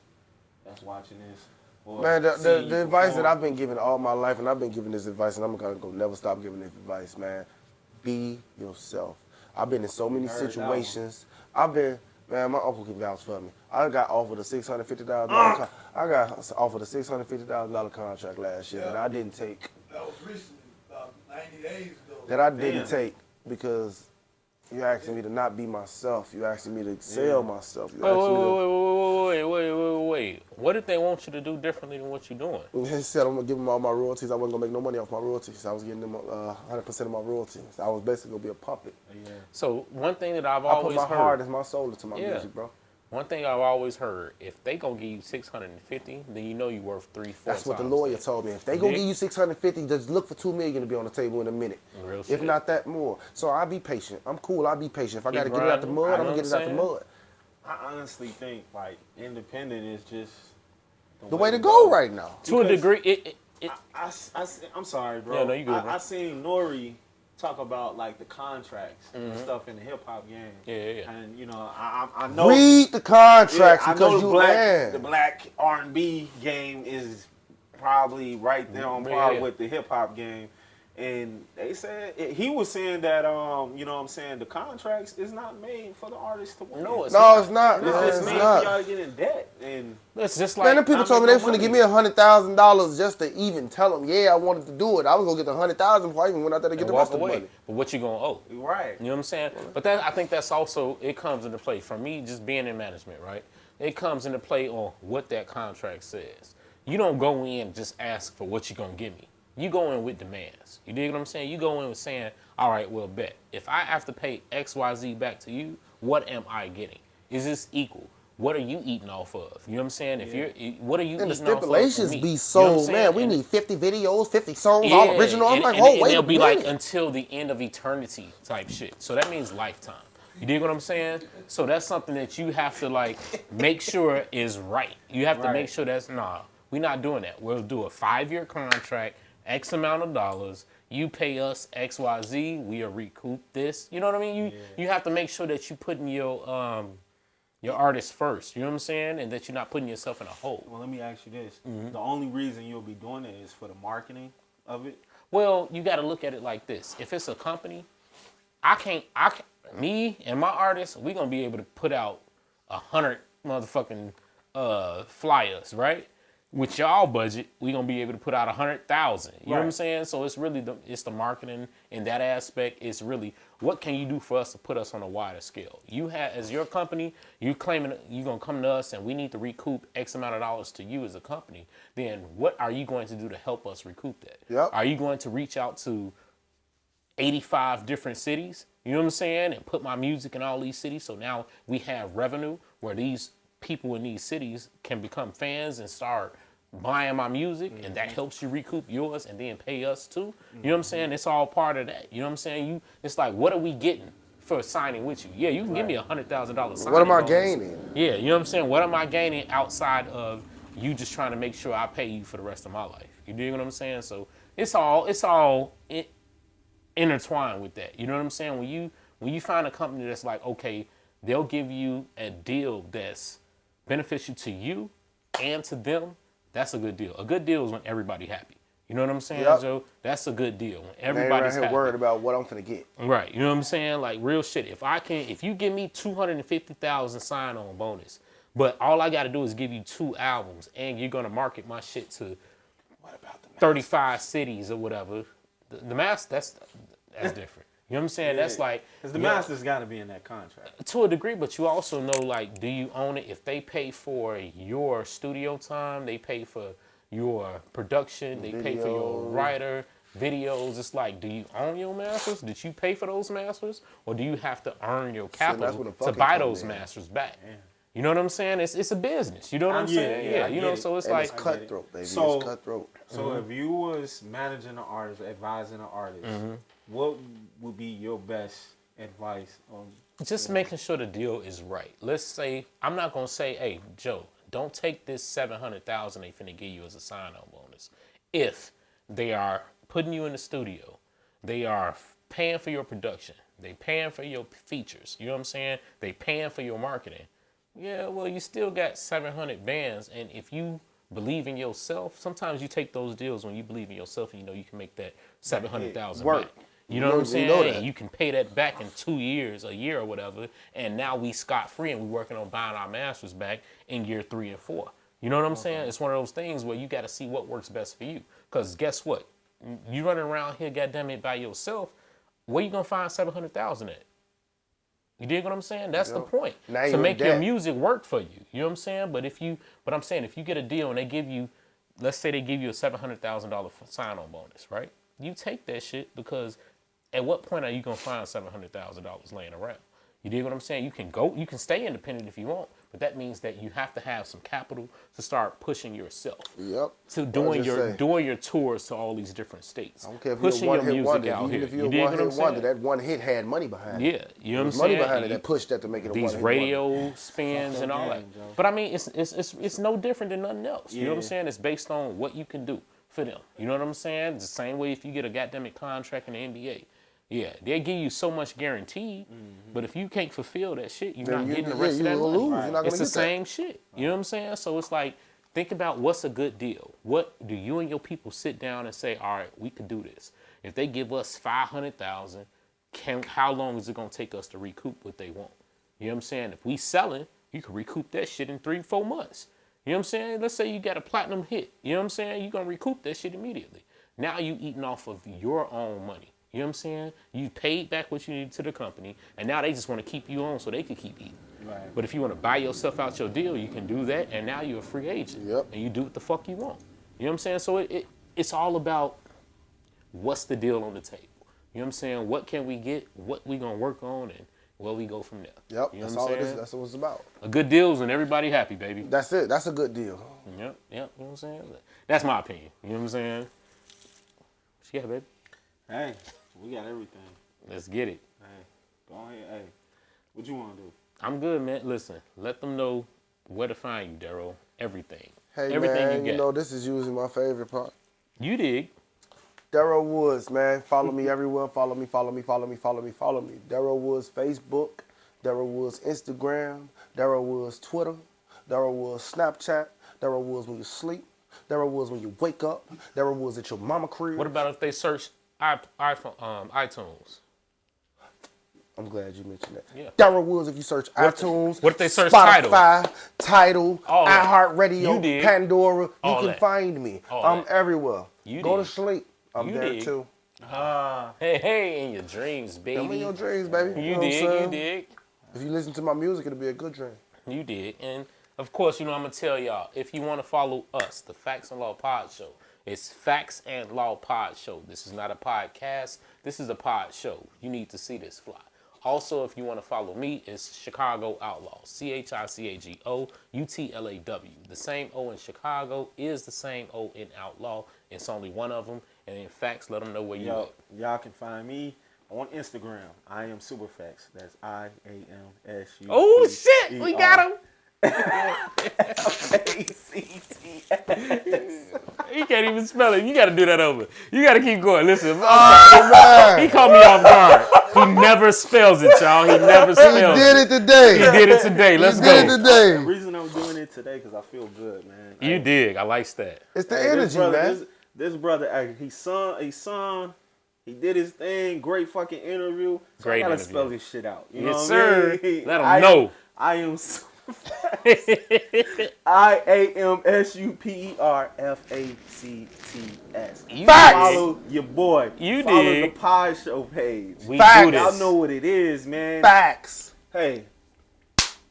that's watching this? Or Man, seeing the you advice that perform? I've been giving all my life, and I've been giving this advice, and I'm gonna go never stop giving this advice, man. Be yourself. I've been in so many Heard that situations. Man, my uncle can vouch for me. I got offered a $650,000. I got offered a $650,000 contract last year that I didn't take. That was recently, about 90 days ago. That I didn't Damn. take because you asking me to not be myself. You asking me to sell myself. You Wait, asking me wait. What if they want you to do differently than what you're doing? He said I'm gonna give them all my royalties. I wasn't gonna make no money off my royalties. I was getting them 100% of my royalties. I was basically gonna be a puppet. Yeah. So one thing that I've I put always my heard, heart and my soul into my Yeah. music, bro. one thing I've always heard, if they gonna give you 650, then you know you worth 3-4 That's what the times lawyer that. told me. If they gonna Yeah. give you 650, just look for $2 million to be on the table in a minute. Real If shit. not that, more. So I'll be patient. I'm cool. I'll be patient. If I gotta Keep get it out the grinding. mud, I I'm know gonna get it what out the I'm mud. I honestly think like independent is just The way to go right now. To a Because- degree, I'm sorry, bro. Yeah, no, you good, bro. I seen Nori talk about like the contracts and stuff in the hip hop game. Yeah. And you know, I know. Read the contracts I because know you the man. black R&B game is probably right there on par Yeah. with the hip hop game. And they said he was saying that you know what I'm saying, the contracts is not made for the artist to win. No, it's No, it's not. It's Man, just it's made for y'all not. to get in debt. And it's just Man, like them people I told me make they no finna give money. me $100,000 just to even tell them, yeah, I wanted to do it. I was gonna get the $100,000 before I even went out there to get and the walk rest of the away. money. But what you gonna owe? right. You know what I'm saying? But that I think that's also, it comes into play. For me, just being in management, right? It comes into play on what that contract says. You don't go in and just ask for what you're gonna give me. You go in with demands. You dig what I'm saying? You go in with saying, all right, well, bet. If I have to pay XYZ back to you, what am I getting? Is this equal? What are you eating off of? You know what I'm saying? If you're, what are you And the eating off of? stipulations for me? be You know so, what I'm saying? man, we And- need 50 videos, 50 songs, all original. I'm like, and oh, wait they'll a be like minute. until the end of eternity type shit. So that means lifetime. You dig what I'm saying? So that's something that you have to like make sure is right. You have to Right. make sure we're not doing that. We'll do a 5-year contract, X amount of dollars. You pay us XYZ, we'll recoup this. You know what I mean? You have to make sure that you putting your artist first. You know what I'm saying? And that you're not putting yourself in a hole. Well, let me ask you this. The only reason you'll be doing it is for the marketing of it. Well, you got to look at it like this. If it's a company, me and my artists, we gonna be able to put out 100 motherfucking flyers, right? With y'all budget, we gonna be able to put out 100,000. You know what I'm Right. saying? So it's really it's the marketing in that aspect. It's really what can you do for us to put us on a wider scale. You have as your company, you claiming you gonna come to us and we need to recoup X amount of dollars to you as a company. Then what are you going to do to help us recoup that? Yep. Are you going to reach out to 85 different cities, you know what I'm saying, and put my music in all these cities so now we have revenue where these people in these cities can become fans and start buying my music, and that helps you recoup yours and then pay us too. You know what I'm saying? It's all part of that. You know what I'm saying? It's like, what are we getting for signing with you? Yeah, you can give me $100,000 signing What am I bonus. gaining? Yeah, you know what I'm saying? What am I gaining outside of you just trying to make sure I pay you for the rest of my life? You dig what I'm saying? So it's all intertwined with that. You know what I'm saying? When you find a company that's like, okay, they'll give you a deal that's beneficial to you and to them, that's a good deal. A good deal is when everybody happy. You know what I'm saying, Yep. Joe? That's a good deal. When Man, everybody's right here happy. worried about what I'm finna get. Right, you know what I'm saying? Like real shit. If you give me 250,000 sign-on bonus, but all I got to do is give you 2 albums, and you're gonna market my shit to 35 cities or whatever. The mass, that's different. You know what I'm saying? That's like, because the you know, master's got to be in that contract. to a degree, but you also know, like, do you own it? If they pay for your studio time, they pay for your production, they pay for your writer, videos. It's like, do you own your masters? Did you pay for those masters? Or do you have to earn your capital to buy those masters back? Yeah. You know what I'm saying? It's a business. You know what I'm saying? Yeah, you know, so it's and like... it's cutthroat, baby. So, it's cutthroat. So if you was managing an artist, advising an artist, what would be your best advice on... Just making sure the deal is right. Let's say, I'm not going to say, hey, Joe, don't take this $700,000 they finna give you as a sign-on bonus. If they are putting you in the studio, they are paying for your production, they paying for your features, you know what I'm saying? They paying for your marketing. Yeah, well, you still got 700 bands, and if you believe in yourself, sometimes you take those deals when you believe in yourself and you know you can make that 700,000 back. You know what I'm saying? And you can pay that back in 2 years, a year or whatever, and now we scot-free and we working on buying our masters back in year 3 and 4. You know what I'm saying? It's one of those things where you got to see what works best for you. Because guess what? You running around here, goddammit, by yourself, where you going to find 700,000 at? You dig what I'm saying? That's the point. To make your music work for you. You know what I'm saying? But I'm saying if you get a deal and they give you, let's say they give you a $700,000 sign-on bonus, right? You take that shit because at what point are you gonna find $700,000 laying around? You dig what I'm saying? You can stay independent if you want, but that means that you have to have some capital to start pushing yourself. Yep. To doing your tours to all these different states. I don't care if pushing you're your music wonder, out here. If you're a one-hit wonder, that one hit had money behind it. Yeah, you know what I'm saying? Money behind it that pushed that to make it a one-hit these wonder. radio spins and all that. But I mean, it's no different than nothing else. You know what I'm saying? It's based on what you can do for them. You know what I'm saying? It's the same way if you get a goddamn contract in the NBA. Yeah, they give you so much guaranteed, but if you can't fulfill that shit, you're not getting the rest of that money. It's the same shit. You know what I'm saying? So it's like, think about what's a good deal. What do you and your people sit down and say, all right, we could do this. If they give us $500,000, how long is it going to take us to recoup what they want? You know what I'm saying? If we selling, you can recoup that shit in 3-4 months. You know what I'm saying? Let's say you got a platinum hit. You know what I'm saying? You're going to recoup that shit immediately. Now you eating off of your own money. You know what I'm saying? You paid back what you needed to the company, and now they just want to keep you on so they can keep eating. Right. But if you want to buy yourself out your deal, you can do that, and now you're a free agent. Yep. And you do what the fuck you want. You know what I'm saying? So it's all about what's the deal on the table. You know what I'm saying? What can we get? What we gonna work on, and where we go from there. Yep. You know that's what all I'm it is. saying? That's what it's about. A good deal is when everybody happy, baby. That's it. That's a good deal. Yep. You know what I'm saying? That's my opinion. You know what I'm saying? Yeah, baby. Hey, we got everything. Let's get it. Hey, go ahead. Hey, what you want to do? I'm good, man. Listen, let them know where to find you, Darro. Everything. Hey, everything man, you got. this is usually my favorite part. You dig. Darro Woods, man. Follow me everywhere. Follow me. Darro Woods Facebook. Darro Woods Instagram. Darro Woods Twitter. Darro Woods Snapchat. Darro Woods when you sleep. Darro Woods when you wake up. Darro Woods at your mama crib. What about if they search iTunes? I'm glad you mentioned that. Yeah. Darro Woods, if you search iTunes. What if they search Spotify, Tidal, iHeartRadio, You dig. Pandora, All you can that. find me. All I'm that. everywhere. You Go dig. to sleep. I'm You there dig. too. Hey, in your dreams, baby. I'm in your dreams, baby. You know what I'm dig, saying? you dig. If you listen to my music, it'll be a good dream. You did. And, of course, you know, I'm going to tell y'all, if you want to follow us, the Facts and Law Pod Show, it's Facts and Law Pod Show. This is not a podcast. This is a pod show. You need to see this fly. Also, if you want to follow me, it's Chicago Outlaw. CHICAGO UTLAW. The same O in Chicago is the same O in Outlaw. It's only one of them. And in Facts, let them know where you at. Y'all can find me on Instagram. I am Superfacts. That's IAMSU. Oh, shit. We got him. He can't even spell it. You got to do that over. You got to keep going. Listen. He caught me off guard. He never spells it, y'all. He never spells it. He did it today. He did it today. Let's go. He did it today. The reason I'm doing it today because I feel good, man. You dig. I like that. It's the energy, man. This brother, he sung, he did his thing. Great fucking interview. So Great I gotta interview. spell this shit out. You know Yes, what sir. I mean? Let him know. I am IAMSUPERFACTS. You Follow your boy. You Follow dig. the Podshow page. We Facts. do this. Y'all know what it is, man. Facts. Hey,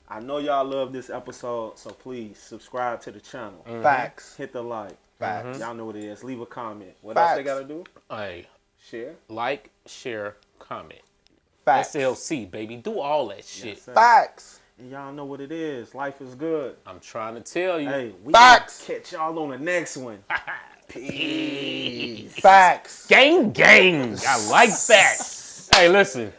I know y'all love this episode, so please subscribe to the channel. Facts. Hit the like. Facts. Y'all know what it is. Leave a comment. What Facts. else they gotta do? Hey, Share. like, share, comment. Facts. SLC, baby. Do all that shit. Yes, sir. Facts. And y'all know what it is. Life is good. I'm trying to tell you. Hey, we Facts. gonna catch y'all on the next one. Facts. Gang, gang. I like that. Hey, listen.